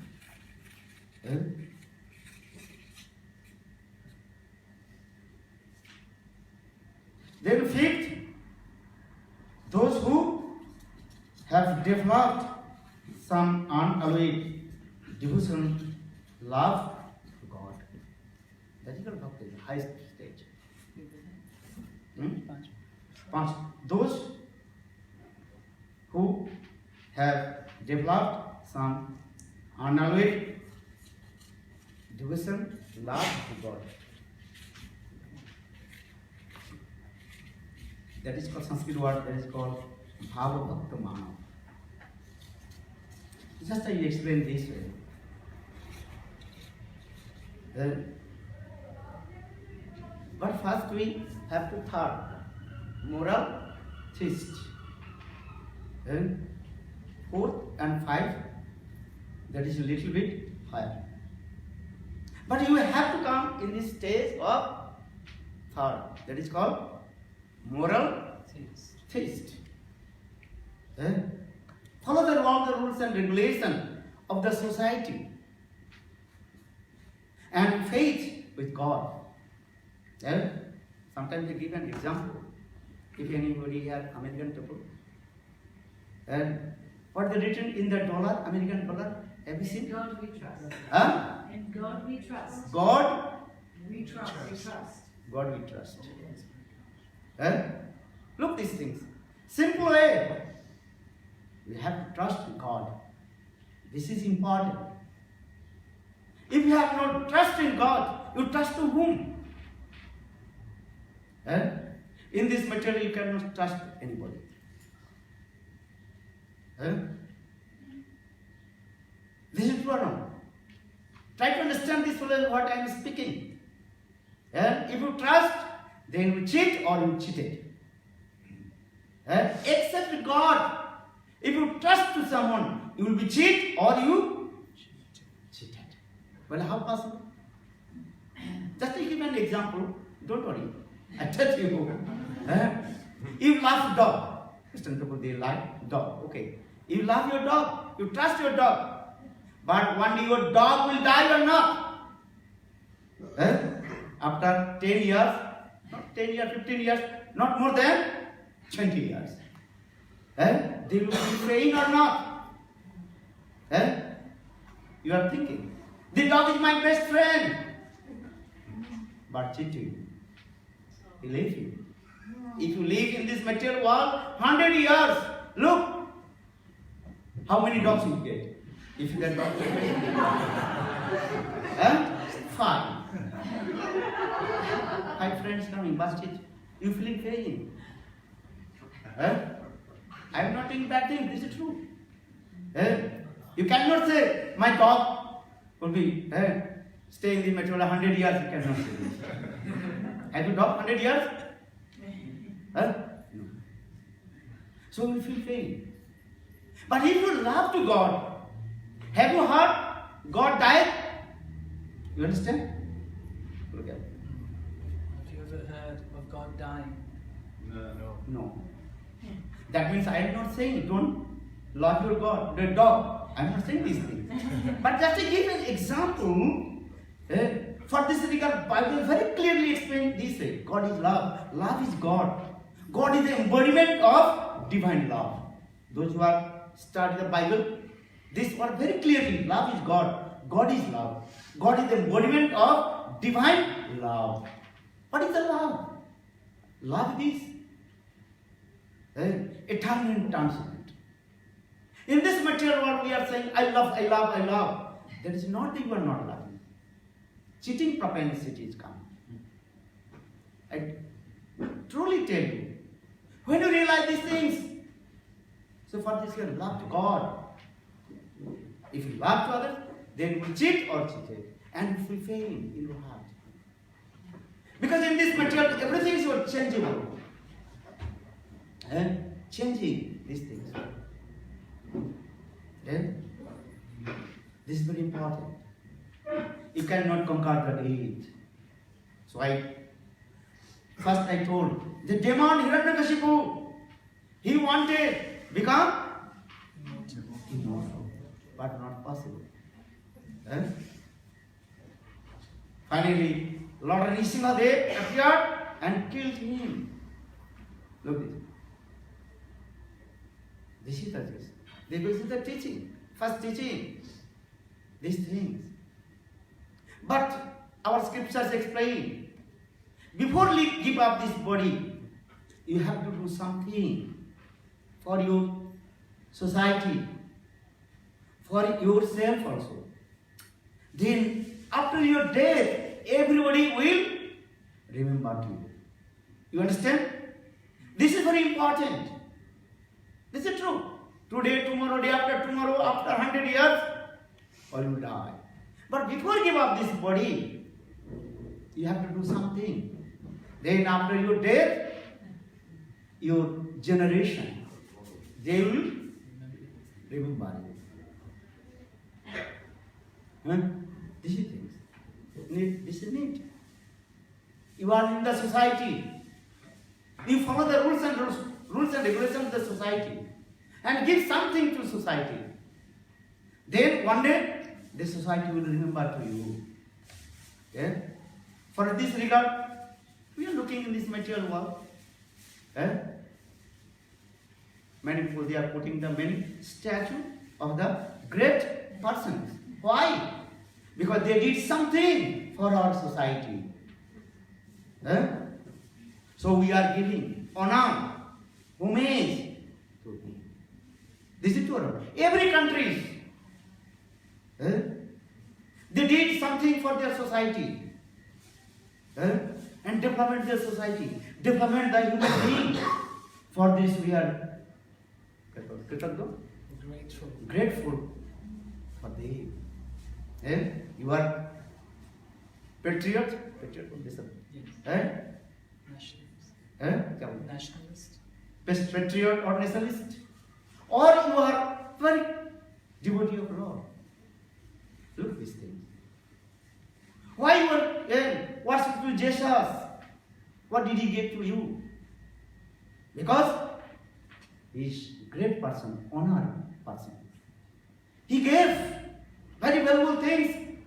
Then fifth, those who have developed some unalloyed devotion, love to God. That is called bhakti, the highest stage. પાંચ. Those who have developed some unalloyed devotion, love to God. That is called Sanskrit word, that is called Bhava Bhakta Manav. Just I explain this way. But first we have to third, moral theist. Then fourth and fifth, that is a little bit higher. But you have to come in this stage of third, that is called moral theist. Follow all the rules and regulations of the society and faith with God. Sometimes they give an example. If anybody has American people, what they written in the dollar, American dollar, have you seen? In God we trust. Huh? In God we trust. God, We trust. We trust. God we trust. Look these things. Simple way. We have to trust in God. This is important. If you have no trust in God, you trust to whom? In this material, you cannot trust anybody. This is true or not? Try to understand this what I am speaking. If you trust, then you cheat or you cheated. Except God. If you trust to someone, you will be cheat or you cheated. Well, how possible? Just to give an example, don't worry. I tell you. You love dog. Christian people, they like dog. Okay. You love your dog. You trust your dog. But one day your dog will die or not. After 10 years, not 10 years, 15 years, not more than 20 years. They will be praying or not? You are thinking, the dog is my best friend. But cheat you. He leaves you. If you live in this material world 100 years, look how many dogs you get. If you get dogs, 5. 5 friends coming, but you feeling pain. I am not doing bad things, this is true. You cannot say, my dog will be stay in the metro 100 years. You cannot say this. Have you dog 100 years? No. So we feel pain. But if you love to God, have you heard God died? You understand? Look at it. Have you ever heard of God dying? No. That means I am not saying don't love your God, the dog. I am not saying these things. But just to give an example, for this regard, Bible very clearly explains this way. God is love. Love is God. God is the embodiment of divine love. Those who are studying the Bible, this word very clearly, love is God. God is love. God is the embodiment of divine love. What is the love? Love is eternal and transcendent. In this material world, we are saying, I love, I love, I love. That is not that you are not loving. Cheating propensity is coming. I truly tell you, when you realize these things, so for this, you love to God. If you love to others, then you will cheat or cheated, and you will fail in your heart. Because in this material, everything is changeable. Changing these things. This is very important. You cannot conquer the age. So first I told, the demon Hiranyakashipu, he wanted become immortal, but not possible. Finally, Lord Nrsimhadev appeared and killed him. Look at this. This is the truth. This is the teaching. First teaching. These things. But our scriptures explain, before you give up this body, you have to do something for your society, for yourself also. Then, after your death, everybody will remember you. You understand? This is very important. This is true. Today, tomorrow, day after tomorrow, after 100 years, all will die. But before you give up this body, you have to do something. Then after your death, your generation, they will remember you. This is things. This is neat. You are in the society. You follow the rules and regulations of the society and give something to society. Then one day the society will remember to you. Yeah? For this regard, we are looking in this material world. Many people, they are putting the many statue of the great persons. Why? Because they did something for our society. So we are giving honor, homage to him. This is true. Every country, they did something for their society. And development their society, development the human being. For this we are grateful for them. You are patriot? Yes. Nationalist. Patriot or nationalist? Or you are very devotee of Lord? Look these things. Why you are worshiping Jesus? What did he give to you? Because he is great person, honored person. He gave very valuable things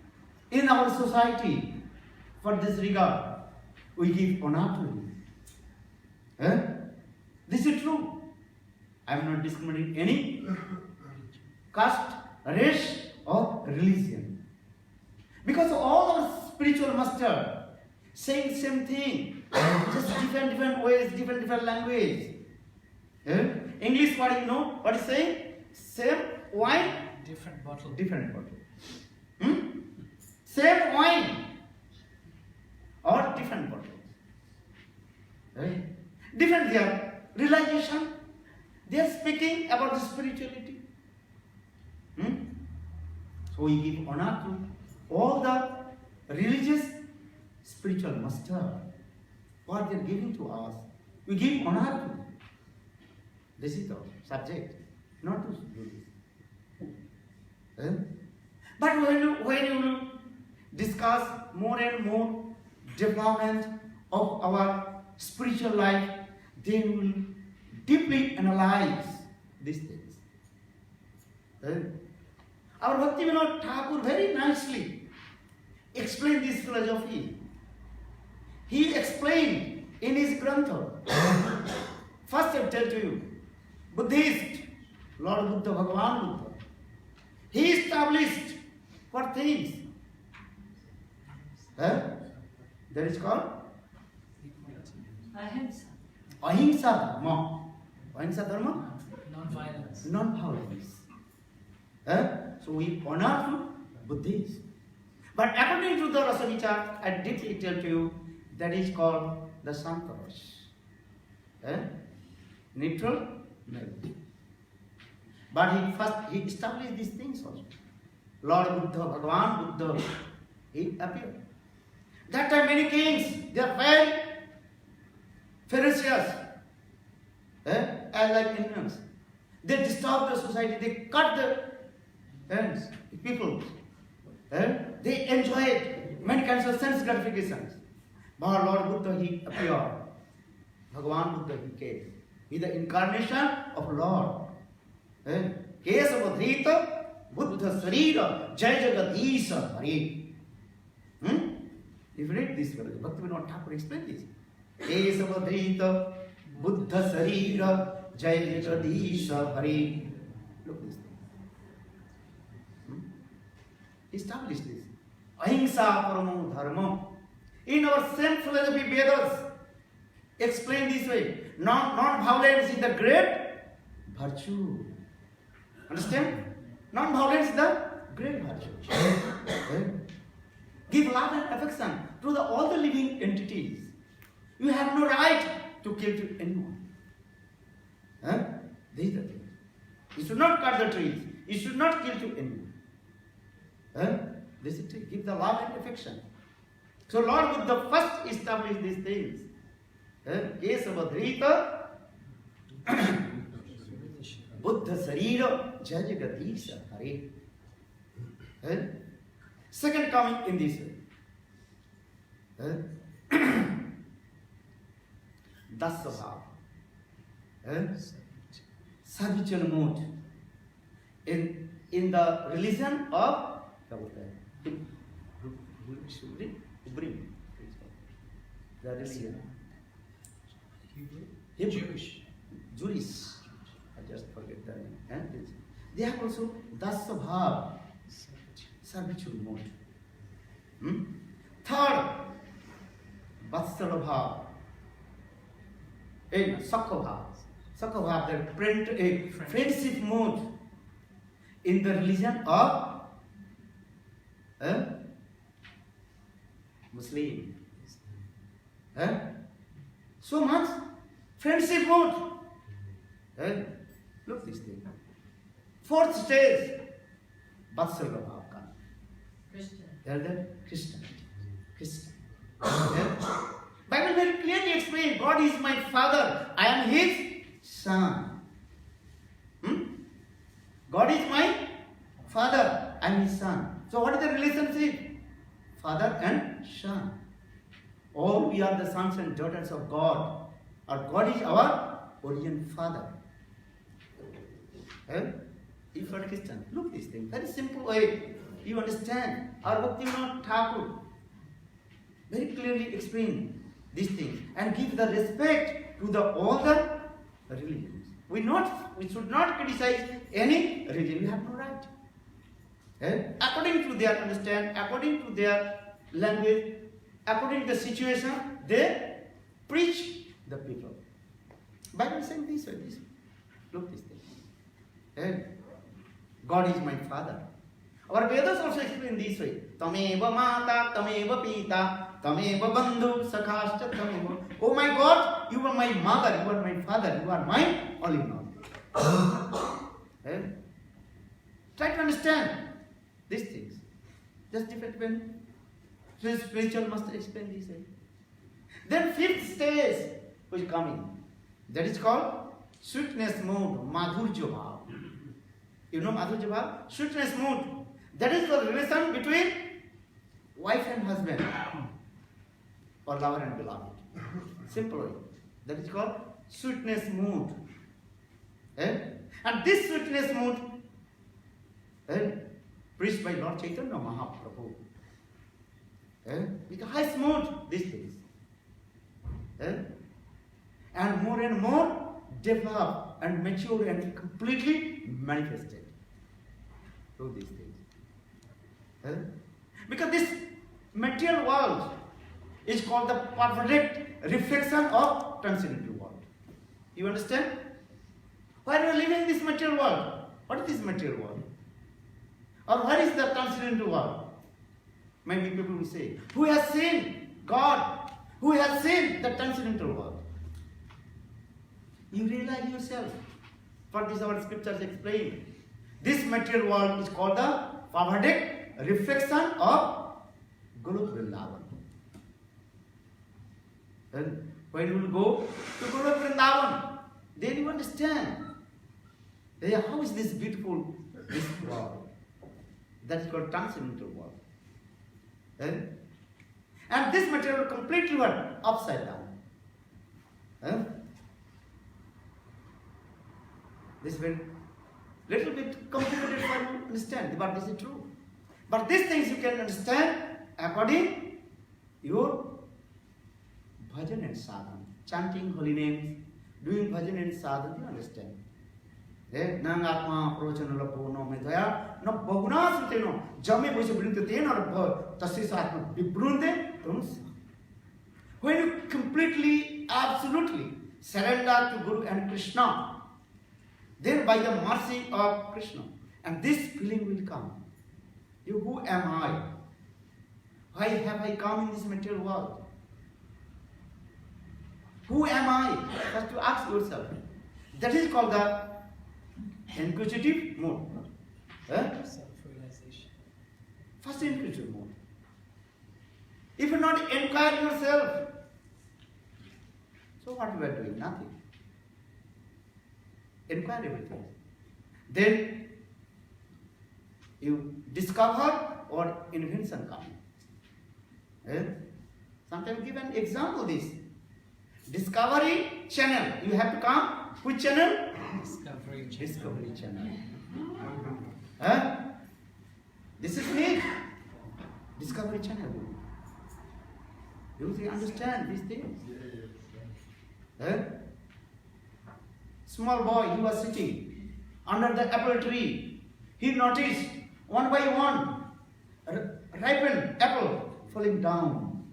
in our society. For this regard, we give honor to him. This is true. I am not discriminating any caste, race, or religion. Because all our spiritual master saying same thing, just different ways, different language. English, what you know? What is saying? Same wine, Different bottle. different bottle. Same wine or different bottles. Different their realization. They are speaking about the spirituality. So we give honor to all the religious, spiritual master. What they are giving to us, we give honor to. This is the subject, not to do this. Eh? But when you discuss more and more development of our spiritual life, then we will deeply analyze these things. Eh? Our Bhaktivinoda Thakur very nicely explained this philosophy. He explained in his Grantha. First I will tell to you, Buddhist, Lord Buddha, Bhagavan Buddha, he established what things? That is called Ahimsa. Ahimsa Dharma. Ahimsa Dharma? Non-violence. Non-violence. So we honor Buddhists. But according to the Rasavichar, I deeply tell to you, that is called the Sankaras. Neutral? No. But he established these things also. Lord Buddha, Bhagavan Buddha, he appeared. That time many kings, they are very ferocious, as like Indians. They disturb the society, they cut the hands, people. They enjoyed many kinds of sense gratifications. But Lord Buddha, he appeared. Bhagavan Buddha, he came. He is the incarnation of Lord. Kesavadhrita Buddha Sarira Jai Jagadisha Hari. If you read this verse, Bhaktivinoda Thakur explained this. Kesavadhrita Buddha Sarira Jai Jagadisha Hari. Look this thing. He established this. Ahimsa Paramo Dharma. In our same philosophy, Vedas explain this way. Non-violence is the great virtue. Understand? Non-violence is the great virtue. Give love and affection to all the living entities. You have no right to kill anyone. This is the thing. You should not cut the trees. You should not kill anyone. This is it. Give the love and affection. So Lord Buddha first established these things. Kesavadhrita Buddha Sarira Jajagadisha Hari. Second coming in this way. Dasabhav. Servitual mood. In the religion of the religion. Jewish. I just forget the name. They have also Dasabhav, servitude mode. Third, Vatsalabhav, Sakabhav. Sakabhav, the friendship mode in the religion of Muslim. So much friendship mode. Look this thing. Fourth stage, Vatsalabhav. Christian. Elder Christian. Bible very clearly explains, God is my father, I am his son. God is my father, I am his son. So what is the relationship? Father and son. All we are the sons and daughters of God. Our God is our origin father. If you are a Christian, look this thing. Very simple way. You understand. Our Bhaktivinoda Thakur very clearly explain these things and give the respect to all the religions. We should not criticize any religion. We have no right. According to their understanding, according to their language, according to the situation, they preach the people. Bible is saying this way. Look this thing. God is my father. Our Vedas also explain this way. Tameva mata, tameva pita, tameva bandhu, sakhascha tameva. Oh my God, you are my mother, you are my father, you are my all in all. Try to understand this thing. Just depend. So spiritual must explain this thing. Then fifth stage which is coming. That is called sweetness mood, madhurya bhav. You know madhurya bhav? Sweetness mood. That is the relation between wife and husband, or lover and beloved. Simply, that is called sweetness mood. And this sweetness mood, preached by Lord Chaitanya Mahaprabhu. With the highest mood, these things. And more develop and mature and completely manifested through these things. Because this material world is called the perfect reflection of transcendental world. You understand? Why are we living in this material world? What is this material world? Or what is the transcendental world? Many people will say, who has seen God? Who has seen the transcendental world? You realize yourself. For this our scriptures explain. This material world is called the perfect reflection of Golok Vrindavan. And when you will go to Golok Vrindavan, then you understand how is this beautiful, this world. That's called transcendental world. And this material completely what? Upside down. This is very little bit complicated for you to understand, but this is true. But these things you can understand according your bhajan and sadhana. Chanting holy names, doing bhajan and sadhana, you understand. Nang atma pravachana lapo no medaya no bhaguna sute no jame boise brinte ten or tassis atma vibrunte tonus. When you completely, absolutely surrender to Guru and Krishna, then by the mercy of Krishna, and this feeling will come. You, who am I? Why have I come in this material world? Who am I? First to ask yourself. That is called the inquisitive mode. Self-realization. First inquisitive mode. If you not inquire yourself, so what you are doing? Nothing. Inquire everything. Then you discover or invention coming. Sometimes give an example this. Discovery channel. You have to come. Which channel? Discovery. Discovery channel. This is me. Discovery channel. You understand these things? Small boy, he was sitting under the apple tree. He noticed one by one ripened apple falling down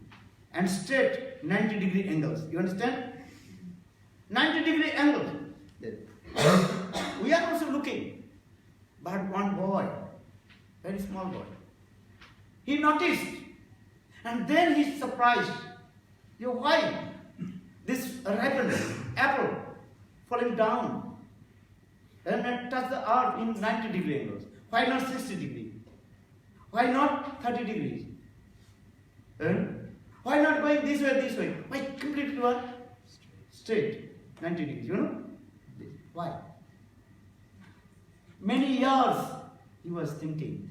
and straight 90-degree angles. You understand? 90-degree angles. We are also looking, but one boy, very small boy, he noticed, and then he's surprised. Why this ripened apple falling down and touch the earth in 90-degree angles? Why not 60 degrees? Why not 30 degrees? Why not going this way? Why completely what? Straight, 90 degrees, you know? Why? Many years he was thinking.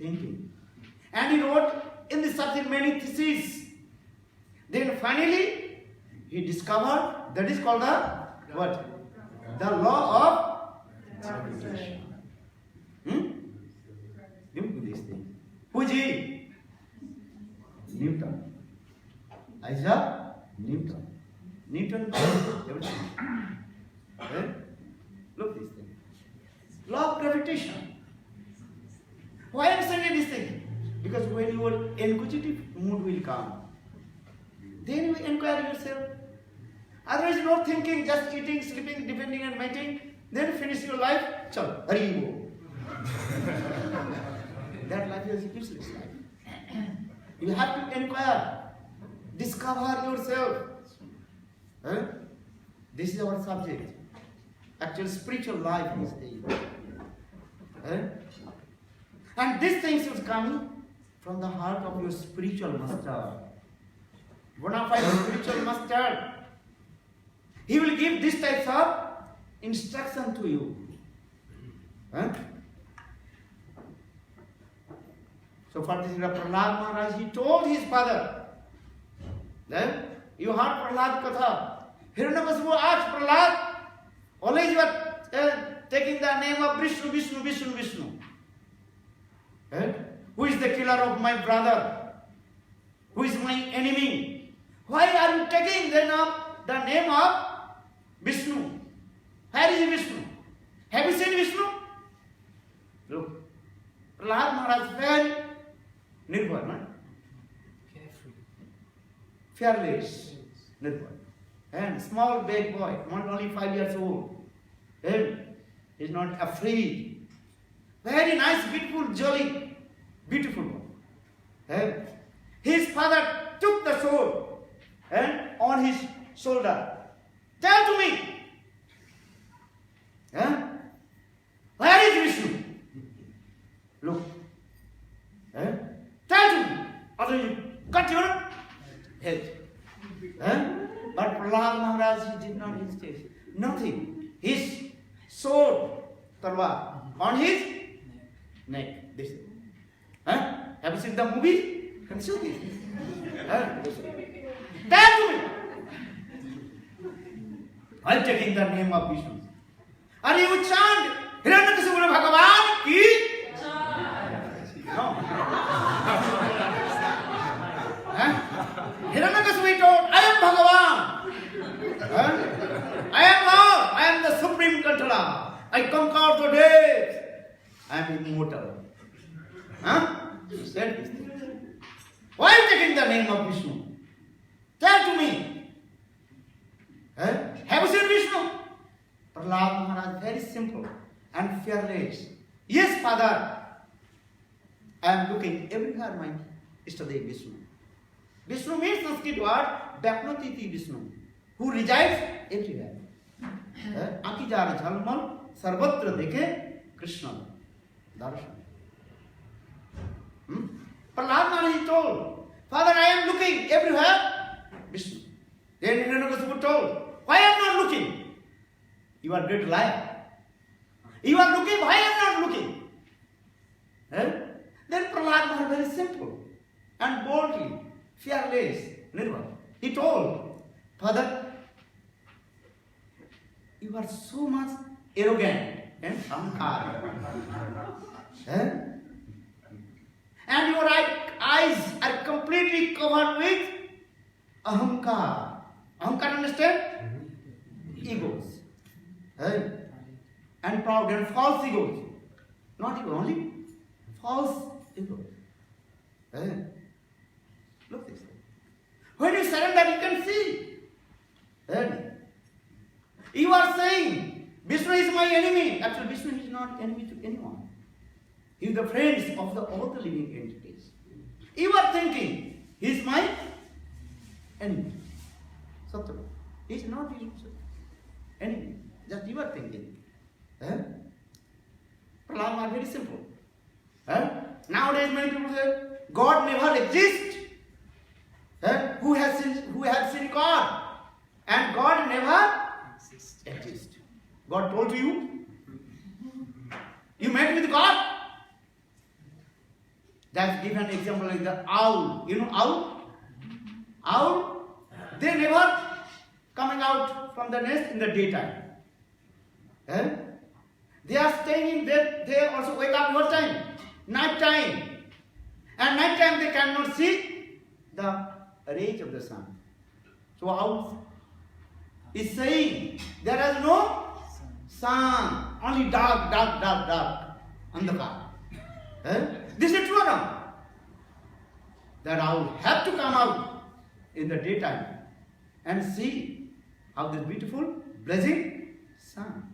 And he wrote in the subject many theses. Then finally he discovered that is called the what? The law of gravitation. Look at this thing. Who is he? Newton. Isaac Newton. Newton everything. Look this thing. Law of gravitation. Why I am saying this thing? Because when your inquisitive mood will come, then you inquire yourself. Otherwise, no thinking, just eating, sleeping, depending and waiting, then finish your life. Chalo, hari bo. That life is a useless life. You have to inquire, discover yourself. This is our subject. Actual spiritual life is the. And these things is coming. from the heart of your spiritual master, bona fide spiritual master. He will give this types of instruction to you. Huh? So for this Prahlad Maharaj, he told his father, then you heard Prahlad Katha. Hiranyakashipu asked Prahlad, always you are taking the name of Vishnu, Vishnu, Vishnu, Vishnu. Who is the killer of my brother? Who is my enemy? Why are you taking the name of Vishnu? Where is Vishnu? Have you seen Vishnu? Look, Prahlad Maharaj very nirbhar, no? Fearless, nirbhar. And small big boy, not only 5 years old. And he's not afraid. Very nice, beautiful, jolly, beautiful one. And his father took the sword and on his shoulder. Tell to me, where is Vishnu? Look, tell to me, otherwise you cut your head. But Prahlad Maharaj, he did not hesitate. Nothing. His sword, talwar, on his neck. This. Have you seen the movie? Can you see this? Tell to me. I'm taking the name of Vishnu. Are you chant Hiranyakashipu Bhagavan ki? No. Hiranyakashipu told, I am Bhagavan. I am Lord. I am the supreme controller. I conquer the death. I am immortal. He said this thing. Why are you taking the name of Vishnu? Tell to me. Have you seen Vishnu? Prahlad Maharaj, very simple and fearless. Yes, Father. I am looking everywhere my Ishtadev Vishnu. Vishnu means Sanskrit word Vyapnotiti Vishnu, who resides everywhere. Aki jar jhalmal sarvatra dekhe Krishna darshan. Prahlad Maharaj told, Father, I am looking everywhere Vishnu. Then Hiranyakashipu told, why I am not looking? You are great liar. You are looking, why I am not looking? Then Prahlad Maharaj, very simple and boldly, fearless, nirbhar. He told, Father, you are so much arrogant and ahankar. And your eyes are completely covered with ahankar. Ahankar, understand? Egos. And proud and false egos. Not ego, only false ego. Look this. When you surrender, you can see. You are saying, Vishnu is my enemy. Actually, Vishnu is not enemy to anyone. He is the friend of all the living entities. You are thinking, he is my enemy. Sattva. He is not his enemy. Just you are thinking. Prahlad Maharaj, very simple. Nowadays many people say, God never exists. Who has seen God? And God never exists. God told you? You met with God? That's give an example like the owl. You know owl? Owl? They never coming out from the nest in the daytime. They are staying in bed. They also wake up what time? Night time. And night time they cannot see the rays of the sun. So owl is saying there is no sun, only dark, andhakar. This is true or not? That owl have to come out in the daytime and see how this beautiful blazing sun.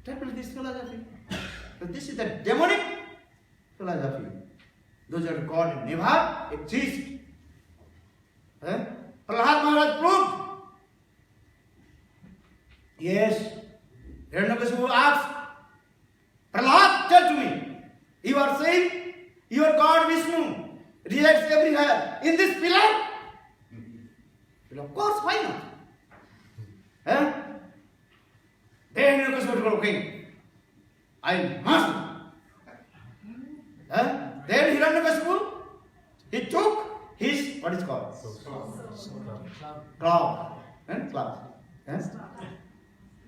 That is this philosophy. But this is the demonic philosophy. Those are God never exist. Prahlad Maharaj proved. Yes. Hiranyakashipu asked, Prahlad, tell to me, You are saying your God Vishnu resides everywhere. In this pillar? Well, of course, why not? Huh? Then Hiranyakashipu told, okay, I must. Then Hiranyakashipu, he took his, what is called? Cloud. Cloud.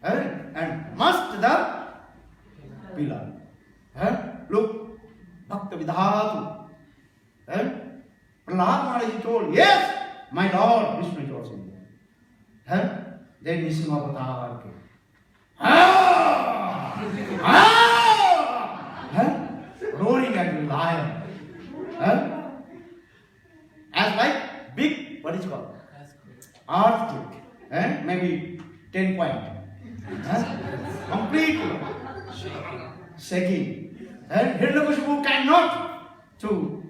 And must the pillar. Look, Bhakta Vidhatu. Prahlad Maharaj told, yes, my Lord Vishnu told him. Then Nishima Avatar came. Roaring like a lion. As like big, what is it called? Earthquake. Maybe 10 point. Completely shaking. And Hiranyakashipu cannot to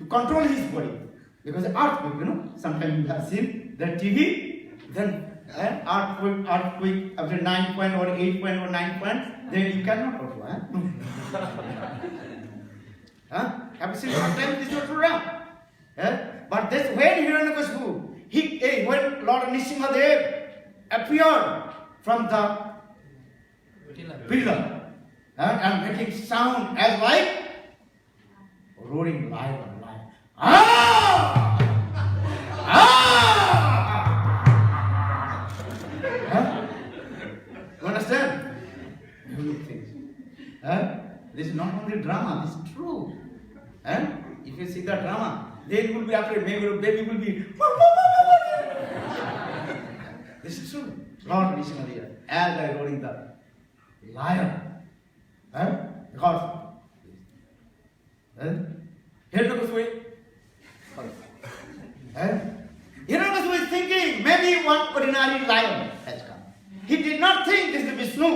control his body. Because earthquake, sometimes you have seen that TV, then earthquake after 9 point or 8 point or 9 point, then you cannot control. Have you seen sometimes this is not wrong? But that's when Hiranyakashipu, when Lord Nrsimhadev appeared from the pillar and making sound as like roaring lion. You understand? Unique things. This is not only drama, this is true. If you see the drama, then you will be afraid, baby will be. This is true. Lord Nrsimhadev, as I roaring the lion. Because Hiranyakashipu is thinking maybe one ordinary lion has come. He did not think this is Vishnu.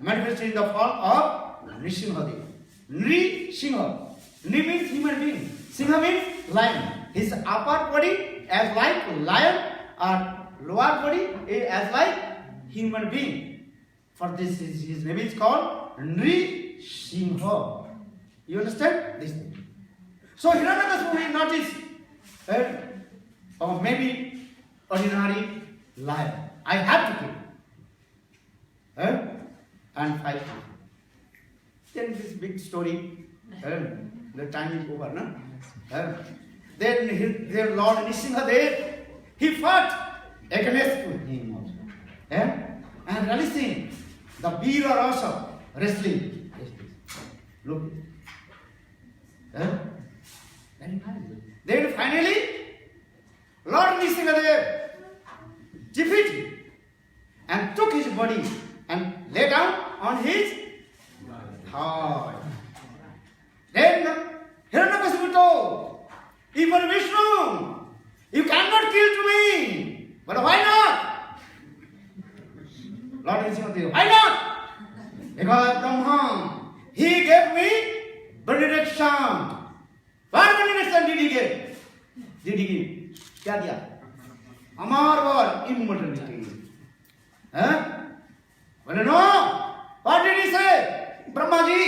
Manifested in the form of Nrsimhadev. Nri-Singha. Nri means human being. Singha means lion. His upper body as like lion or lower body as like human being. For this his name is called Nri-Singha. You understand this thing? So Hiranyakashipu noticed or maybe ordinary lion. I have to kill. And fight him. Then this big story, the time is over, no? Then their Lord Nrsimhadev, he fought against him also. And releasing the Veera Rasa wrestling. Look. Very nice. Then finally, Lord Nrsimhadev defeated and took his body and lay down on his thigh. Then Hiranyakashipu told, even Vishnu, you cannot kill to me. But why not? Lord Nrsimhadev, why not? Because Brahma, he gave me benediction. What benediction did he give? Did he give? Kya diya? Amar var immortality. Well, no. What did he say? Brahmaji.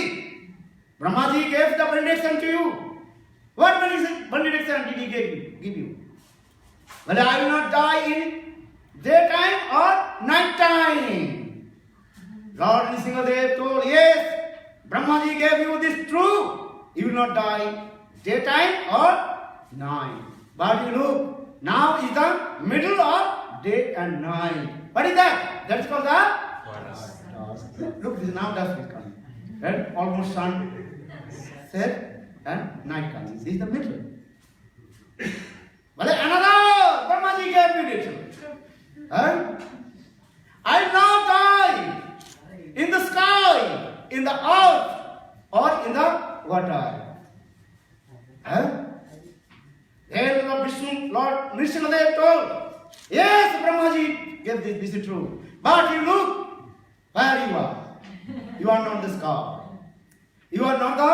Brahmaji gave the benediction to you. What benediction did he give you? Well, I will not die in daytime or night time. Lord Nrsimhadev told, yes, Brahmaji gave you this truth. You will not die daytime or night. But you look, now is the middle of day and night. What is that? That's called the look, this is now dusk is coming. And almost sun set and night coming. This is the middle. But another Brahmaji gave me this. I will not die in the sky, in the earth, or in the water. Then Lord Nrsimhadev told, yes, Brahmaji gave this is true. But you look where you are. You are not the sky. You are not the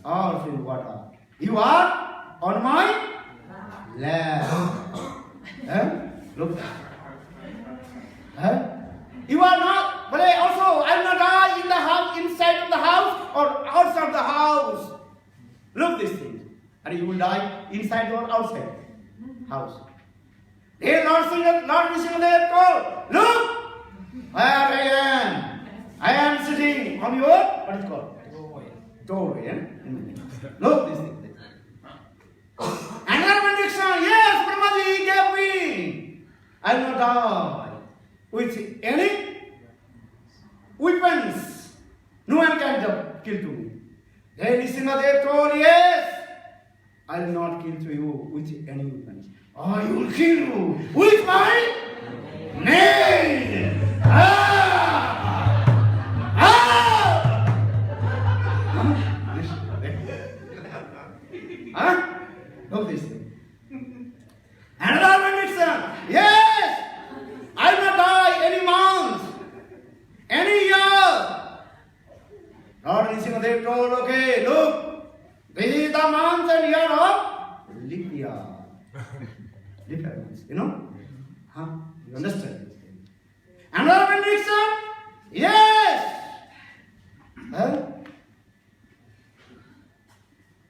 earth in water. You are on my lap. Look. You are not but also I will not die in the house, inside of the house or outside the house. Look this thing. And you will die inside or outside house. Here Lord Nrsimhadev told, look, where I am. I am sitting on your, what is it called? Doorway. Look this thing. Another benediction, yes, Brahmaji gave me. I will not die with any weapons. No one can kill to me. Then Nrsimhadev told, yes, I will not kill to you with any weapons. I will kill you with my name. Look this thing. Another benediction. Yes, I will not die any month, any year. Lord Nrsimhadev told, okay, look, this is the month and year of leap year. Leap year means, you know? Huh? You understand this thing? Another benediction? Yes!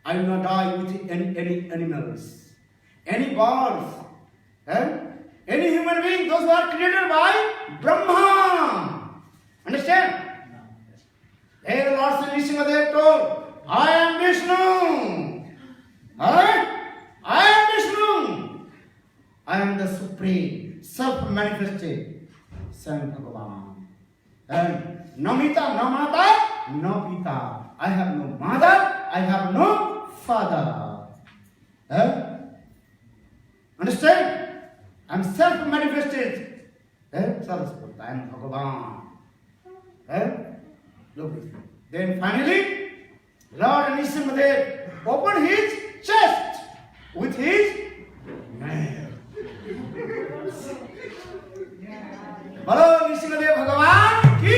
I will not die with any animals, any birds, any human being, those who are created by Brahma. Understand? Here Lord Nrsimhadev told, I am Vishnu. I am Vishnu. I am the supreme, self-manifested Son Bhagavan. And no mita, no mata, no pita. I have no mother, I have no father. Understand? I am self-manifested. I am Bhagavan. Look at it. Then finally, Lord Nrsimhadev opened his chest with his nail. Bolo Nrsimhadev Bhagavan ki.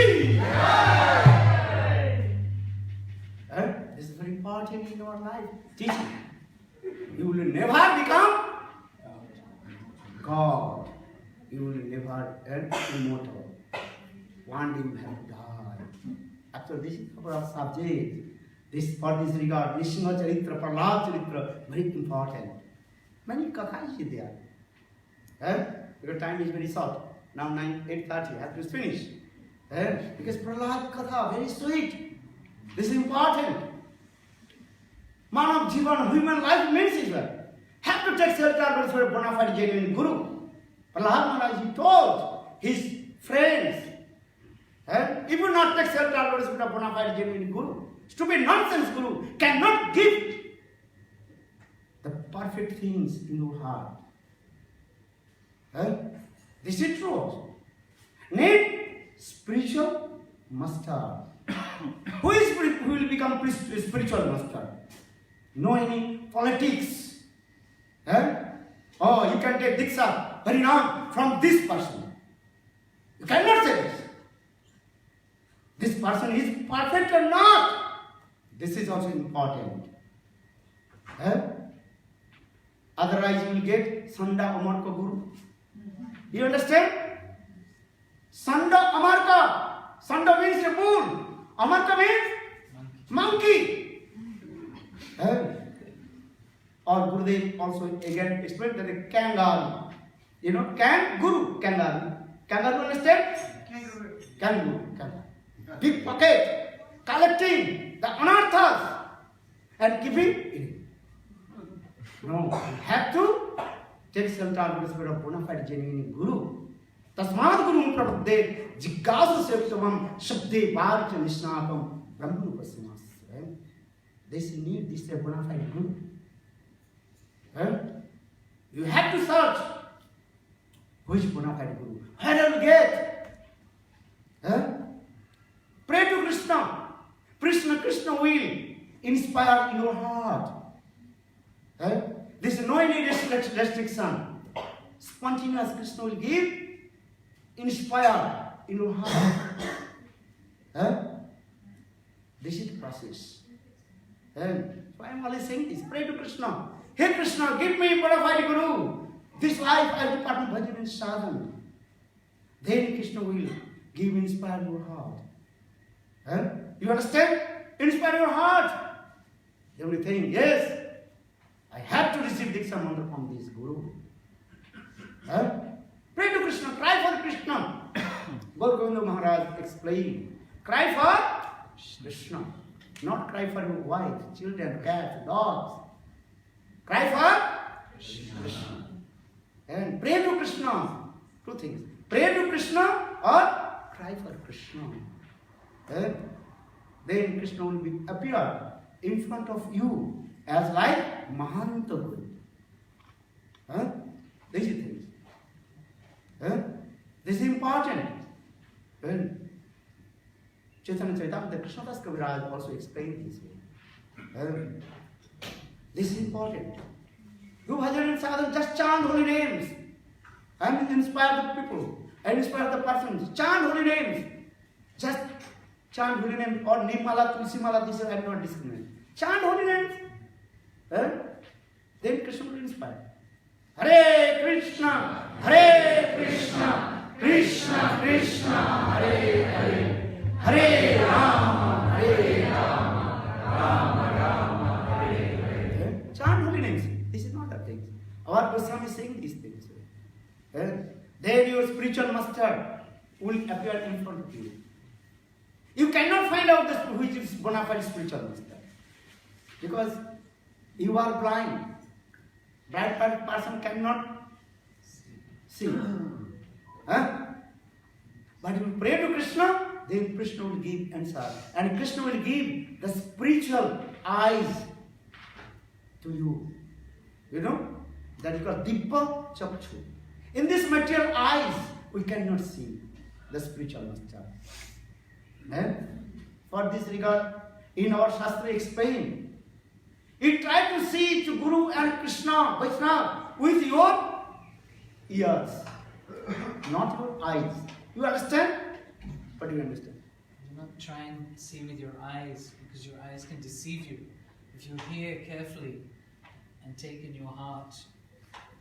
This is very important in your life. Teaching. You will never become God. You will never end immortal. One day you have to die. After this is our subject. This for this regard, Nrsimha Charitra, Prahlad Charitra, very important. Many kathas is there. Because time is very short. Now 8:30, have to finish. Because Prahlad Katha, very sweet. This is important. Manav Jivan, human life means is that. Have to take shelter for a bona fide genuine Guru. Prahlad Maharaj, he told his friends, if you not take shelter for a bona fide genuine Guru, stupid nonsense Guru cannot give the perfect things in your heart. This is true also. Need spiritual master. Who will become spiritual master? No any politics. Oh, you can take Diksha, Harinam from this person. You cannot say this. This person is perfect or not. This is also important. Otherwise you will get Sanda Amarka Guru. You understand? Sanda Amarka. Sanda means a bull. Amarka means monkey. Or Gurudev also again explained that a kangaroo. You know, kangaroo. Kangaroo understand? Kangaroo. Big pocket, collecting the anarthas and giving it. No, you have to take shelter of the bona fide genuine Guru. Tasmad Guru Prabhude, Jiggasu Septavam, Shabde Bharcha Nishnakam, Brahmanu Pasimas. This need this bona fide Guru. You have to search who is bona fide Guru. Where will get? Pray to Krishna. Krishna will inspire in your heart. There is no any restriction. Spontaneous Krishna will give, inspire in your heart. This is the process. So I am always saying this. Pray to Krishna. Hey Krishna, give me bona fide Guru. This life I will partner bhajan and sadhana. Then Krishna will give inspire your heart. You understand? Inspire your heart. Everything, yes. I have to receive Diksha mantra from this Guru. Pray to Krishna, cry for Krishna. Gaur Govinda Maharaj explained, cry for Krishna, not cry for your wife, children, cats, dogs. Cry for Krishna. And pray to Krishna. Two things. Pray to Krishna or cry for Krishna. Then Krishna will be appear in front of you as like Mahanta Guru. These things. This is important. Chaitanya Charitamrita, Krishnadas Kaviraj also explained this way. This is important. Do bhajan and sadhana, just chant holy names. And inspire the people. And inspire the persons. Chant holy names. Just chant holy names. Or Nimala, Tulsi Mala, this I am not discriminating. Chant holy names. Then Krishna will inspire. Hare Krishna, Hare Krishna, Krishna Krishna, Hare Hare, Hare Rama, Hare Rama, Rama Rama, Hare Hare. Chant holy names. This is not a thing. Our Goswami is saying these things. Then your spiritual master will appear in front of you. You cannot find out which is bona fide spiritual master. Because you are blind. Blind person cannot see. But if you pray to Krishna, then Krishna will give answer. And Krishna will give the spiritual eyes to you. You know? That is called Dibba Chakshu. In this material eyes, we cannot see the spiritual master. For this regard, in our Shastra explained, you try to see to Guru and Krishna, Vaishnava, with your ears, not your eyes. You understand? What do you understand? Do not try and see with your eyes, because your eyes can deceive you. If you hear carefully and take in your heart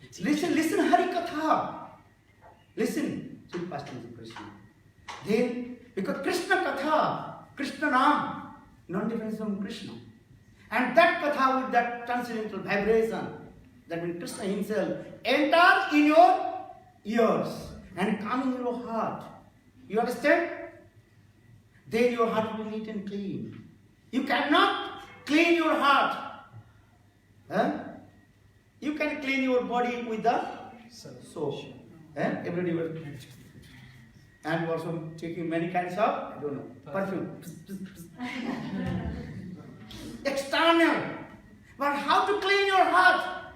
the teaching. Listen Hari Katha. Listen to the pastors of Krishna. Then, because Krishna Katha, Krishna Nam, non-different from Krishna. And that Katha with that transcendental vibration, that when Krishna himself enters in your ears and comes in your heart. You understand? Then your heart will be neat and clean. You cannot clean your heart. You can clean your body with the soap. Every day. And also taking many kinds of, I don't know, perfume. External. But how to clean your heart?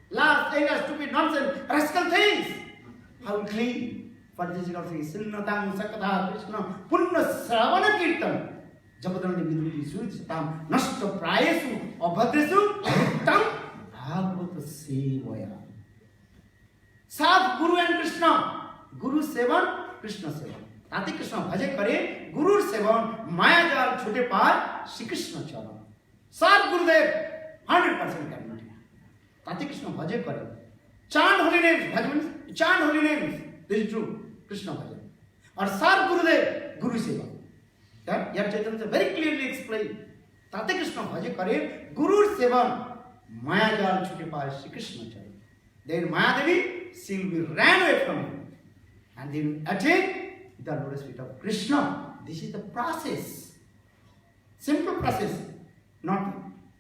Last thing, stupid nonsense, rascal things. How to clean? For this is also Sinnatang Sakatha Krishna Punna Sravana Kirtan. Jabadani Vidhi Suitam Nasta Prayesu Abhadresu Tam Bhagavata Sevaya. Sadh Guru and Krishna. Guru Sevan, Krishna Sevan. Tati Krishna Bhaje Kare, Guru Sevan, Maya Jal Chote Par, Shri Krishna Charan. Sadh Gurudev, 100% guarantee. Tati Krishna Bhaje Kare. Chant holy names, Bhajan, chant holy names. This is true, Krishna Bhajan. Or Sadh Gurudev, Guru Sevan. Here Chaitanya very clearly explained. Tati Krishna Bhaje Kare, Guru Sevan, Maya Jal Chote Par, Shri Krishna Charan. Then Maya Devi, she will be ran away from him. And they will attain the lotus feet of Krishna. This is the process. Simple process, not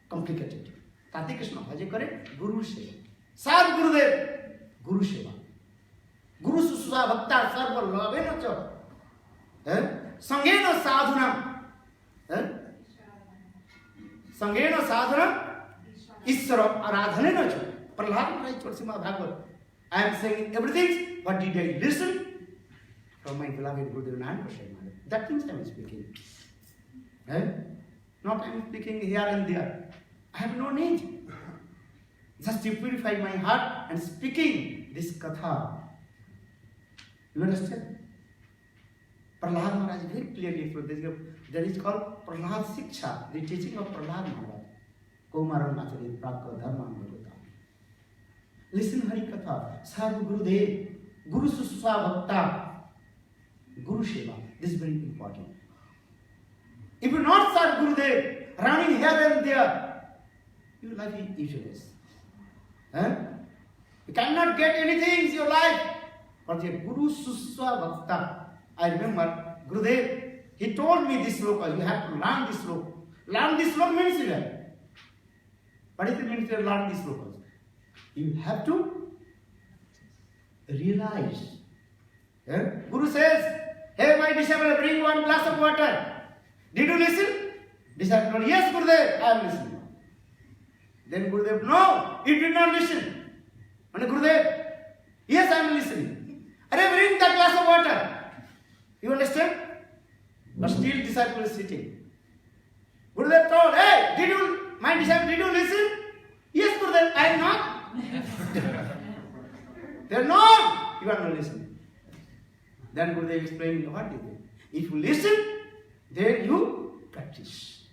complicated. Tati Krishna Bhaje Kare, Guru Seva. Sadh Gurudev, Guru Seva. Guru Susua Bhakta Sarva Lavena Cha. Sangena Sadhuna. Sangena Sadhuna Isra Aradhanena Cha. Prahlad Maharaj Srimad Bhagavad. I am saying everything, but did I listen from my beloved Gurudev Narayan Prasad Maharaj? That means I am speaking. Not I am speaking here and there. I have no need. Just to purify my heart and speaking this katha. You understand? Prahlad Maharaj very clearly explained. That is called Prahlad Siksha, the teaching of Prahlad Maharaj. Kaumaram Acharya Prakka Dharma Bhagavata. Listen Hari Katha, Sadhu Gurudev, Guru Suswa Bhakta, Guru Seva. This is very important. If you not serve Gurudev, running here and there, your life is useless. Huh? You cannot get anything in your life. But the Guru Suswa Bhakta, I remember Gurudev, he told me this sloka, you have to learn this sloka. Learn this sloka means that. What is it means to learn this sloka? You have to realize. Yeah? Guru says, hey my disciple, bring one glass of water. Did you listen? Disciple, yes Gurudev, I am listening. Then Gurudev, no, you did not listen. And Gurudev, yes I am listening. Arey, bring that glass of water. You understand? But still disciple is sitting. Gurudev told, hey, my disciple, did you listen? Yes Gurudev, I am not. They are not. You are not listening. Then Gurudev explained what is it. If you listen, then you practice.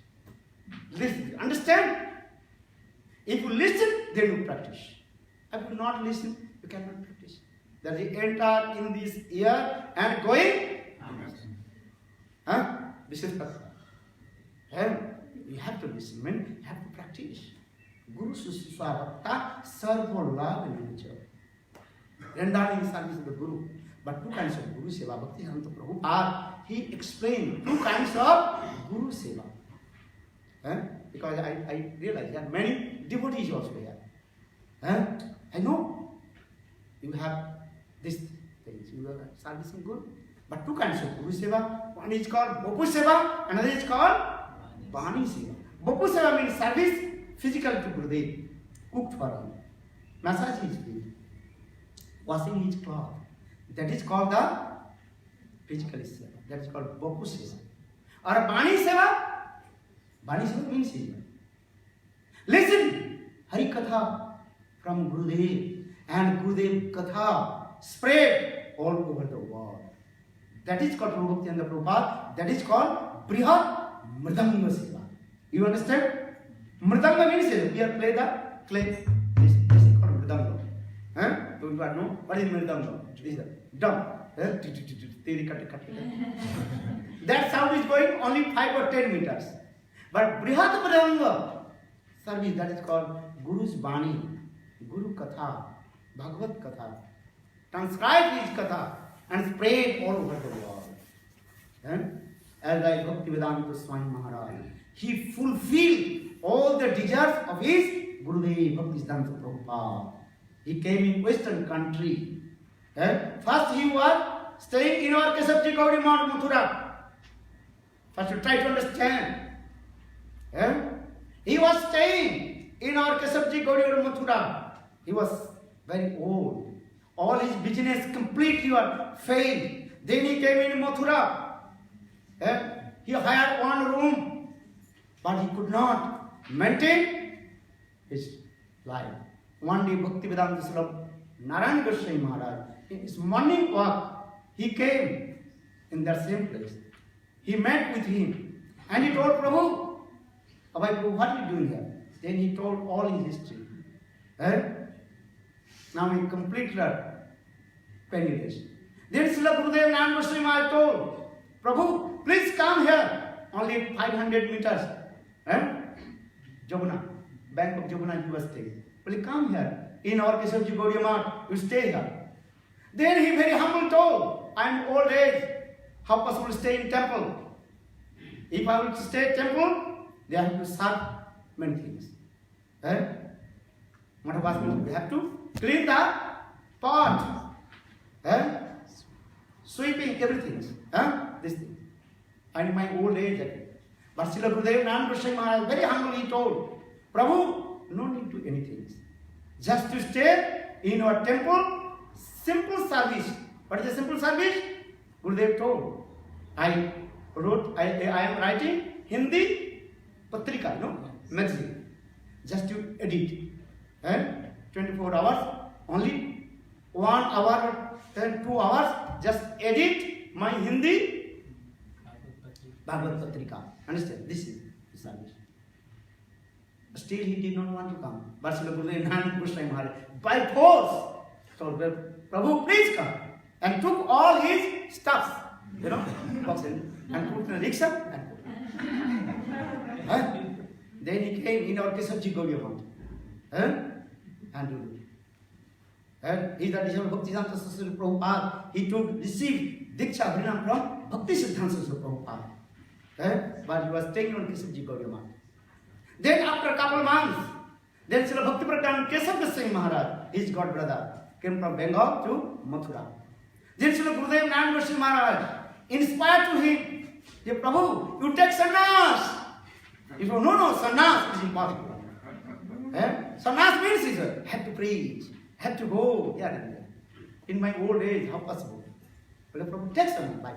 Listen, understand? If you listen, then you practice. If you not listen, you cannot practice. That you enter in this year and going. Huh? This is you have to listen, man. You have to practice. Guru Suswabhakta Sarvola Vinuncha. Rendering service of the Guru. But two kinds of Guru Seva. Bhakti Santa Prabhupada, he explained two kinds of Guru Seva. Because I realize that many devotees also here. I know you have these things. You are servicing Guru. But two kinds of Guru Seva. One is called Bopu Seva, another is called Bani Seva. Bopu Seva means service physical to Gurudev, cooked for him, massage his feet, washing his cloth. That is called the physical Seva. That is called Bopu Seva. Or Bani Seva means Seva. Listen, Hari Katha from Gurudev, and Gurudev Katha spread all over the world. That is called Bhaktivinoda Prabhupada. That is called Brihat Mridanga Seva. You understand? Mridanga means we are play the clay. This is called Mridanga. Do you know what is Mridanga? This is drum. That sound is going only 5 or 10 meters. But Brihat Mridanga service, that is called Guru's Bani, Guru Katha, Bhagavad Katha. Transcribe his Katha and spread all over the world. As like Bhaktivedanta Swami Maharaj, he fulfilled all the desires of his Gurudev Bhaktisiddhanta Prabhupada. He came in Western country. First he was staying in our Kesavji Gauri Mount Mathura. First you try to understand. He was staying in our Kesavji Gauri Mathura. He was very old. All his business completely failed. Then he came in Mathura. He hired one room, but he could not maintain his life. One day, Bhaktivedanta Swami Narayan Goswami Maharaj, in his morning walk, he came in that same place. He met with him and he told Prabhu, Prabhu, what are you doing here? Then he told all his history. Now he completed penniless. Then Srila Gurudev Narayan Goswami Maharaj told, Prabhu, please come here. Only 500 meters. Jamuna, bank of Jamuna he was staying. Please come here. In our Kesavji Gaudiya Math, you stay here. Then he very humble told, I am old age. How possible to stay in temple? If I will to stay in temple, they have to serve many things. They have to clean the pot. Sweeping everything. This thing. And my old age. But Srila Gurudev Narayan Goswami Maharaj very humbly told, Prabhu, no need to anything. Just to stay in our temple, simple service. What is the simple service? Gurudev told. I am writing Hindi Patrika, magazine. Just to edit. 24 hours, only 1 hour, 2 hours, just edit my Hindi Bhagavad Patrika. Understand? This is the service. Still he did not want to come. But Srila Gurudev Narayan Goswami Maharaj, by force, told Prabhu, please come. And took all his stuff. you know, box in, and put in a rickshaw and huh? Then he came in our Kesavji Gauriya Math. And do it. And he's the disciple of Bhaktivedanta Saraswati Prabhupada. He received Diksha Harinam from Bhakti Siddhanta Saraswati Prabhupada. But he was taken on Kesavji Gauriya Math. Then after a couple of months, then Srila Bhakti Pradhan Kesav Goswami Maharaj, his god brother, came from Bengal to Mathura. Then Srila Gurudev Narayan Goswami Maharaj inspired to him, "Hey Prabhu, you take sannyas." He said, no, sannyas is impossible. Sannyas means have to preach, have to go here and there. In my old age, how possible? But Prabhu takes sannyas by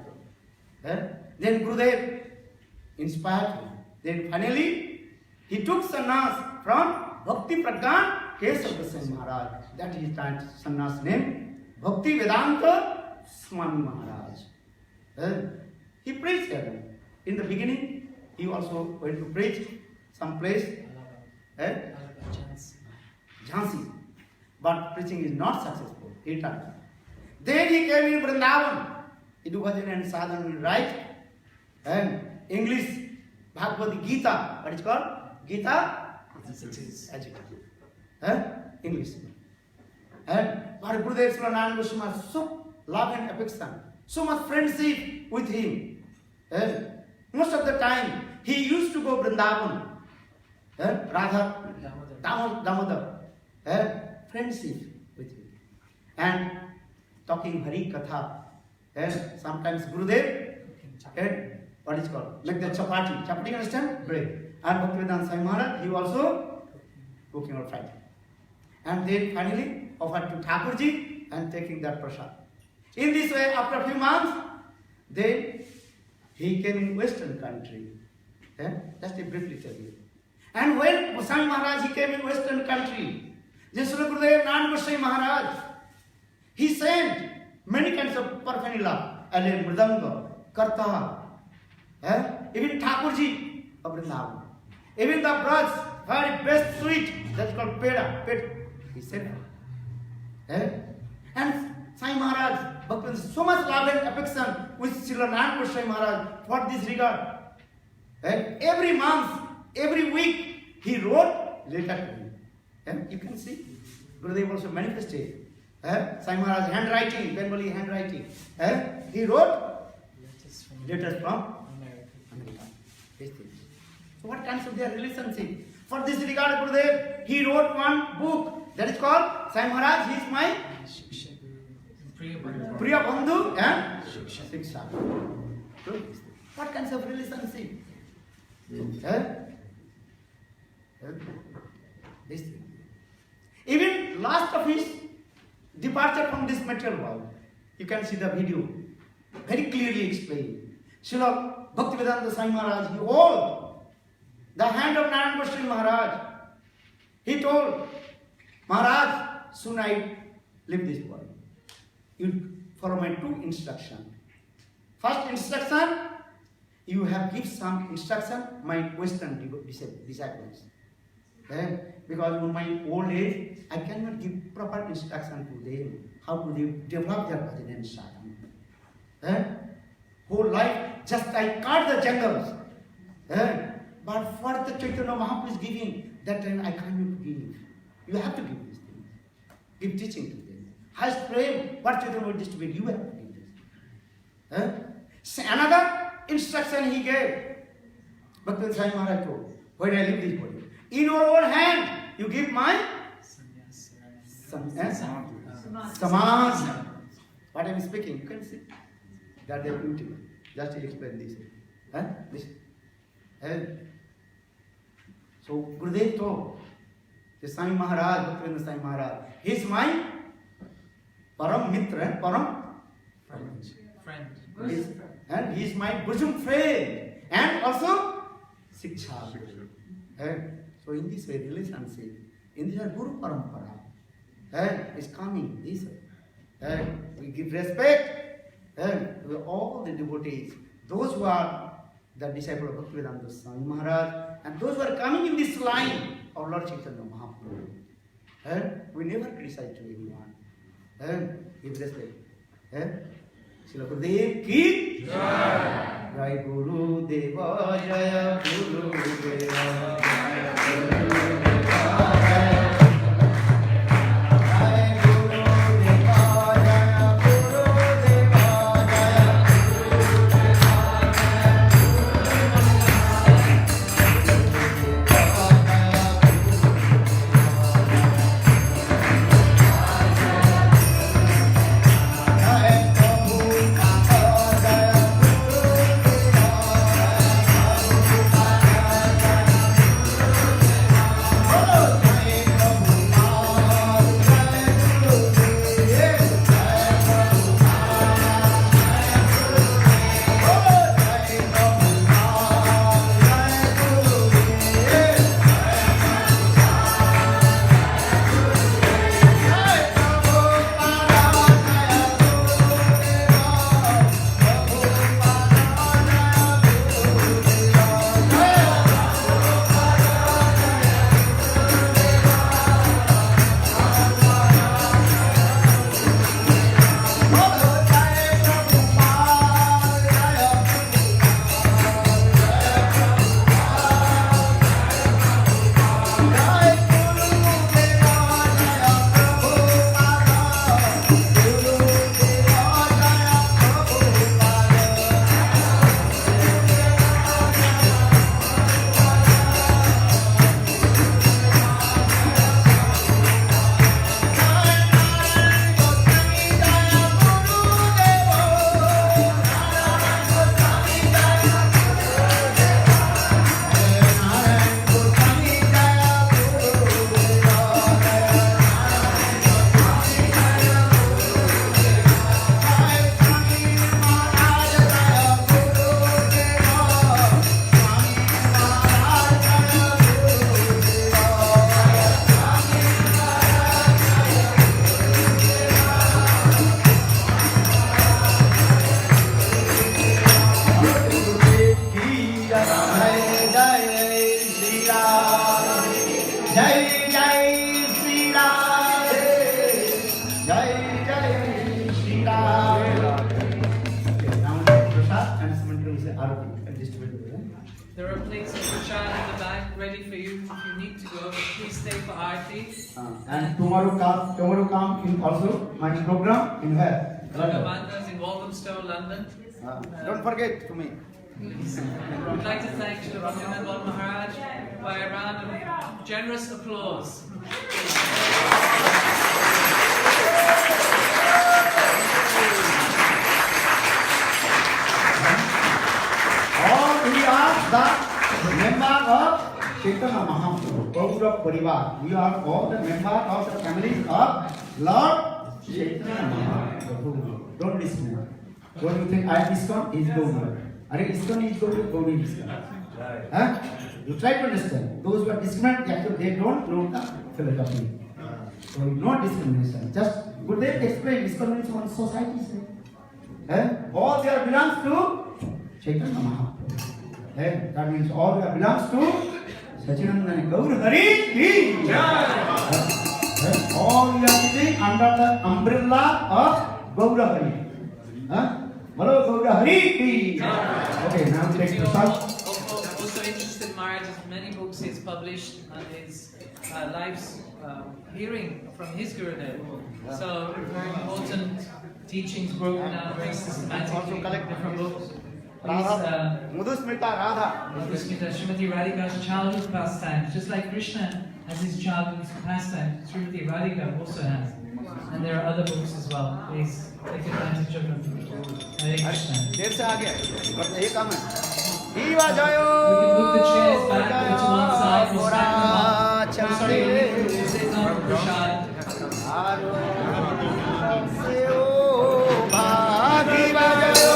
Prabhu. Then Gurudev inspired him. Then finally, he took sannyas from Bhakti Pradhan Kesav Goswami Maharaj. That is sannyas name, Bhakti Vedanta Swami Maharaj. He preached there. In the beginning, he also went to preach some place, Jhansi. But preaching is not successful. He returned. Then he came in Vrindavan. Idu Bhajan and Sadhan will write. And English, Bhagavad Gita. What is called? Gita? English. And but Gurudev Srila Narayan Goswami has so love and affection, so much friendship with him. Most of the time, he used to go Vrindavan. Radha, Damodar. Friendship with him. And talking Hari Katha. Sometimes Gurudev, what is called? Like the chapati. Chapati, you understand? Bread. And Bhaktivedanta Swami Maharaj, he also cooking or frying. And then finally offered to Thakurji and taking that prasad. In this way, after a few months, then he came in Western country. Just to briefly tell you. And when Goswami Maharaj, he came in Western country, Srila Gurudev Narayan Goswami Maharaj, he sent many kinds of paraphernalia, mridanga, karta, even Thakurji of Vrindavan. Even the Braj, very best sweet, that's called peda, he said. And Sai Maharaj, Bhakti, so much love and affection with Srila Narayan Goswami Maharaj for this regard. Every month, every week, he wrote letter to him. You can see, Gurudev also manifested. Sai Maharaj handwriting, Bengali handwriting. He wrote letters from America. So what kinds of their relationship? For this regard, Gurudev, he wrote one book that is called Sai Maharaj, he is my Priya Bandhu and Shiksha. What kinds of relationship? Even last of his departure from this material world, you can see the video, very clearly explained. Srila Bhaktivedanta Swami Maharaj, he held the hand of Narayan Goswami Maharaj. He told Maharaj, soon I leave this world. You follow my two instructions. First instruction, you have give some instruction my Western disciples. Because in my old age, I cannot give proper instruction to them, how to develop their bhajan and sadhana. Whole life, just I cut the jungles. But what the Chaitanya Mahaprabhu is giving, that time I cannot give. You have to give these things. Give teaching to them. Highest praying, what Chaitanya will distribute, you have to give this. Another instruction he gave, Bhakti Swami Maharaj told, when I leave this body, in your own hand, you give my Samaj. What I am speaking, you can see. That is beautiful. Just to explain this. So Gurudev told the Swami Maharaj, Bhaktivinoda Swami Maharaj, he is my Param Mitra, Param friend. And he is my bosom friend. And also Siksha. So in this way, relationship, in this way, Guru Parampara is coming this way. We give respect to all the devotees, those who are the disciple of Bhaktivedanta Swami Maharaj, and those who are coming in this line of Lord Chaitanya Mahaprabhu. We never criticize to anyone. Give respect. Srila गुरुदेव की जय गुरुदेव जय गुरुदेव There are plates of prasad in the back ready for you if you need to go. Please stay for Aarti. And tomorrow come in also my program in where? Bhagavanda's in Walthamstow, London. Don't forget to me. I'd like to thank Srila Bhaktivinoda Maharaj by a round of generous applause. All we are the member of Chaitanya Mahaprabhu, Gaura Parivar. We are all the member of the family of Lord Chaitanya Mahaprabhu. Don't listen. Don't you think I am ISKCON? He is Gaura. Are ISKCON is Gaura? Gaura is ISKCON. Huh? You try to understand. Those who are discriminated, actually they don't know the philosophy. So no discrimination. Just Gurudev explain ISKCON means one society. All they are belongs to Chaitanya Mahaprabhu. That means all that belongs to Sachinandana Gaur Hari Ki. All we are sitting under the umbrella of Gaur Hari. Bolo Gaur Hari Ki. Okay, now take the sun. Also interested, Maharaj has many books he's published on his lives hearing from his Gurudev. So very important teachings broken down very systematically in different books. Madhusmita Radha. Madhusmita, Srimati Radhika's childhood pastimes, just like Krishna has his childhood pastimes, Srimati Radhika also has. And there are other books as well. Please take advantage of them. Hare Krishna. देर से आ गया but ये काम है दीवा जायो We can move the chairs back to one side. We'll stack them up. I'm sorry, you need to sit down for prasad. दीवा जायो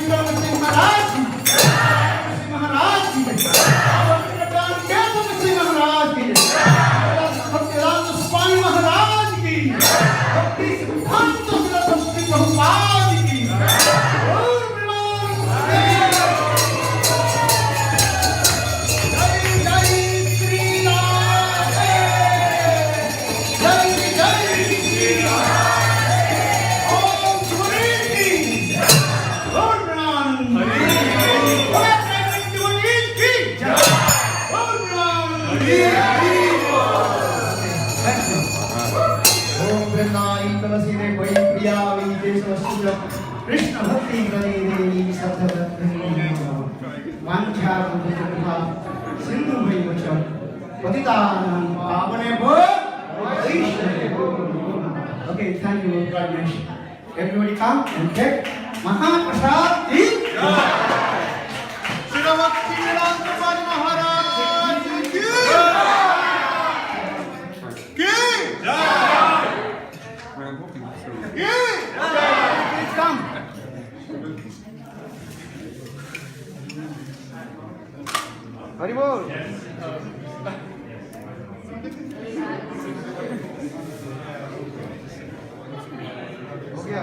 विक्रम सिंह महाराज की सिंह महाराज की सिंह महाराज की भक्तिराम स्वामी महाराज की भक्ति सिद्धांत सरस्वती प्रभुपाद की ओम नमः जय जय श्री राम जय जय श्री राम ओम गुरु की ओम प्रणाम ओम वृंदाई तुलसी ने कोई प्रिया विदेशवस्तु कृष्ण भक्ति प्रदे देवी सतभक्ति वांछा बुद्धि सिंधु भई वचन पतितानां पावनेभ्यो वैष्णवेभ्यो. Okay, thank you very much. Everybody come and take Mahaprasad ki jai. Shri Bhakti Vedanta Swami Maharaj ki jai. Please come. Hari Bol. हो गया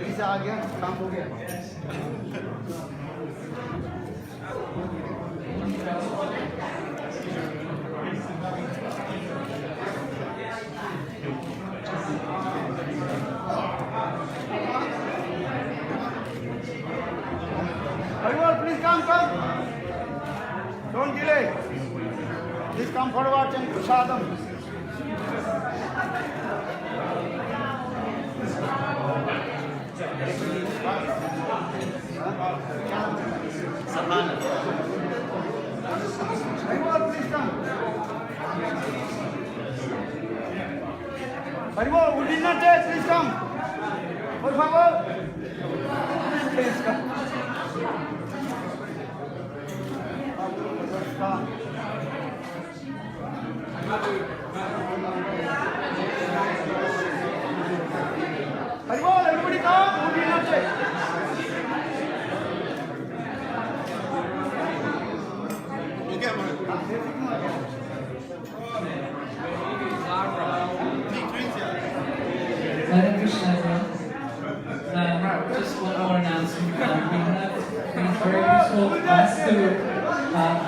वीजा आ गया काम हो गया. Everyone, please come. Don't delay. Please come forward and prasadam. Everyone, please come. Everyone, who did not take, please come. Por favor. Please come. Everyone, everybody come. Who did not take? Hare Krishna, everyone. Just one more announcement. We have these very useful Vastu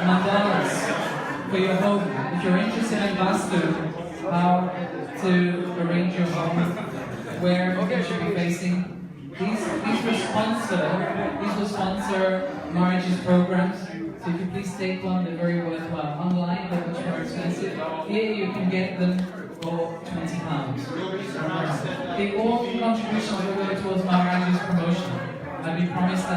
mandalas for your home. If you're interested in Vastu, how to arrange your home, where you should be facing, these will sponsor Maharaj's programs. So if you please take one, they're very worthwhile. Online, they're much more expensive. Here you can get them for £20. All contributions will go towards Maharaj's promotion. And we promise that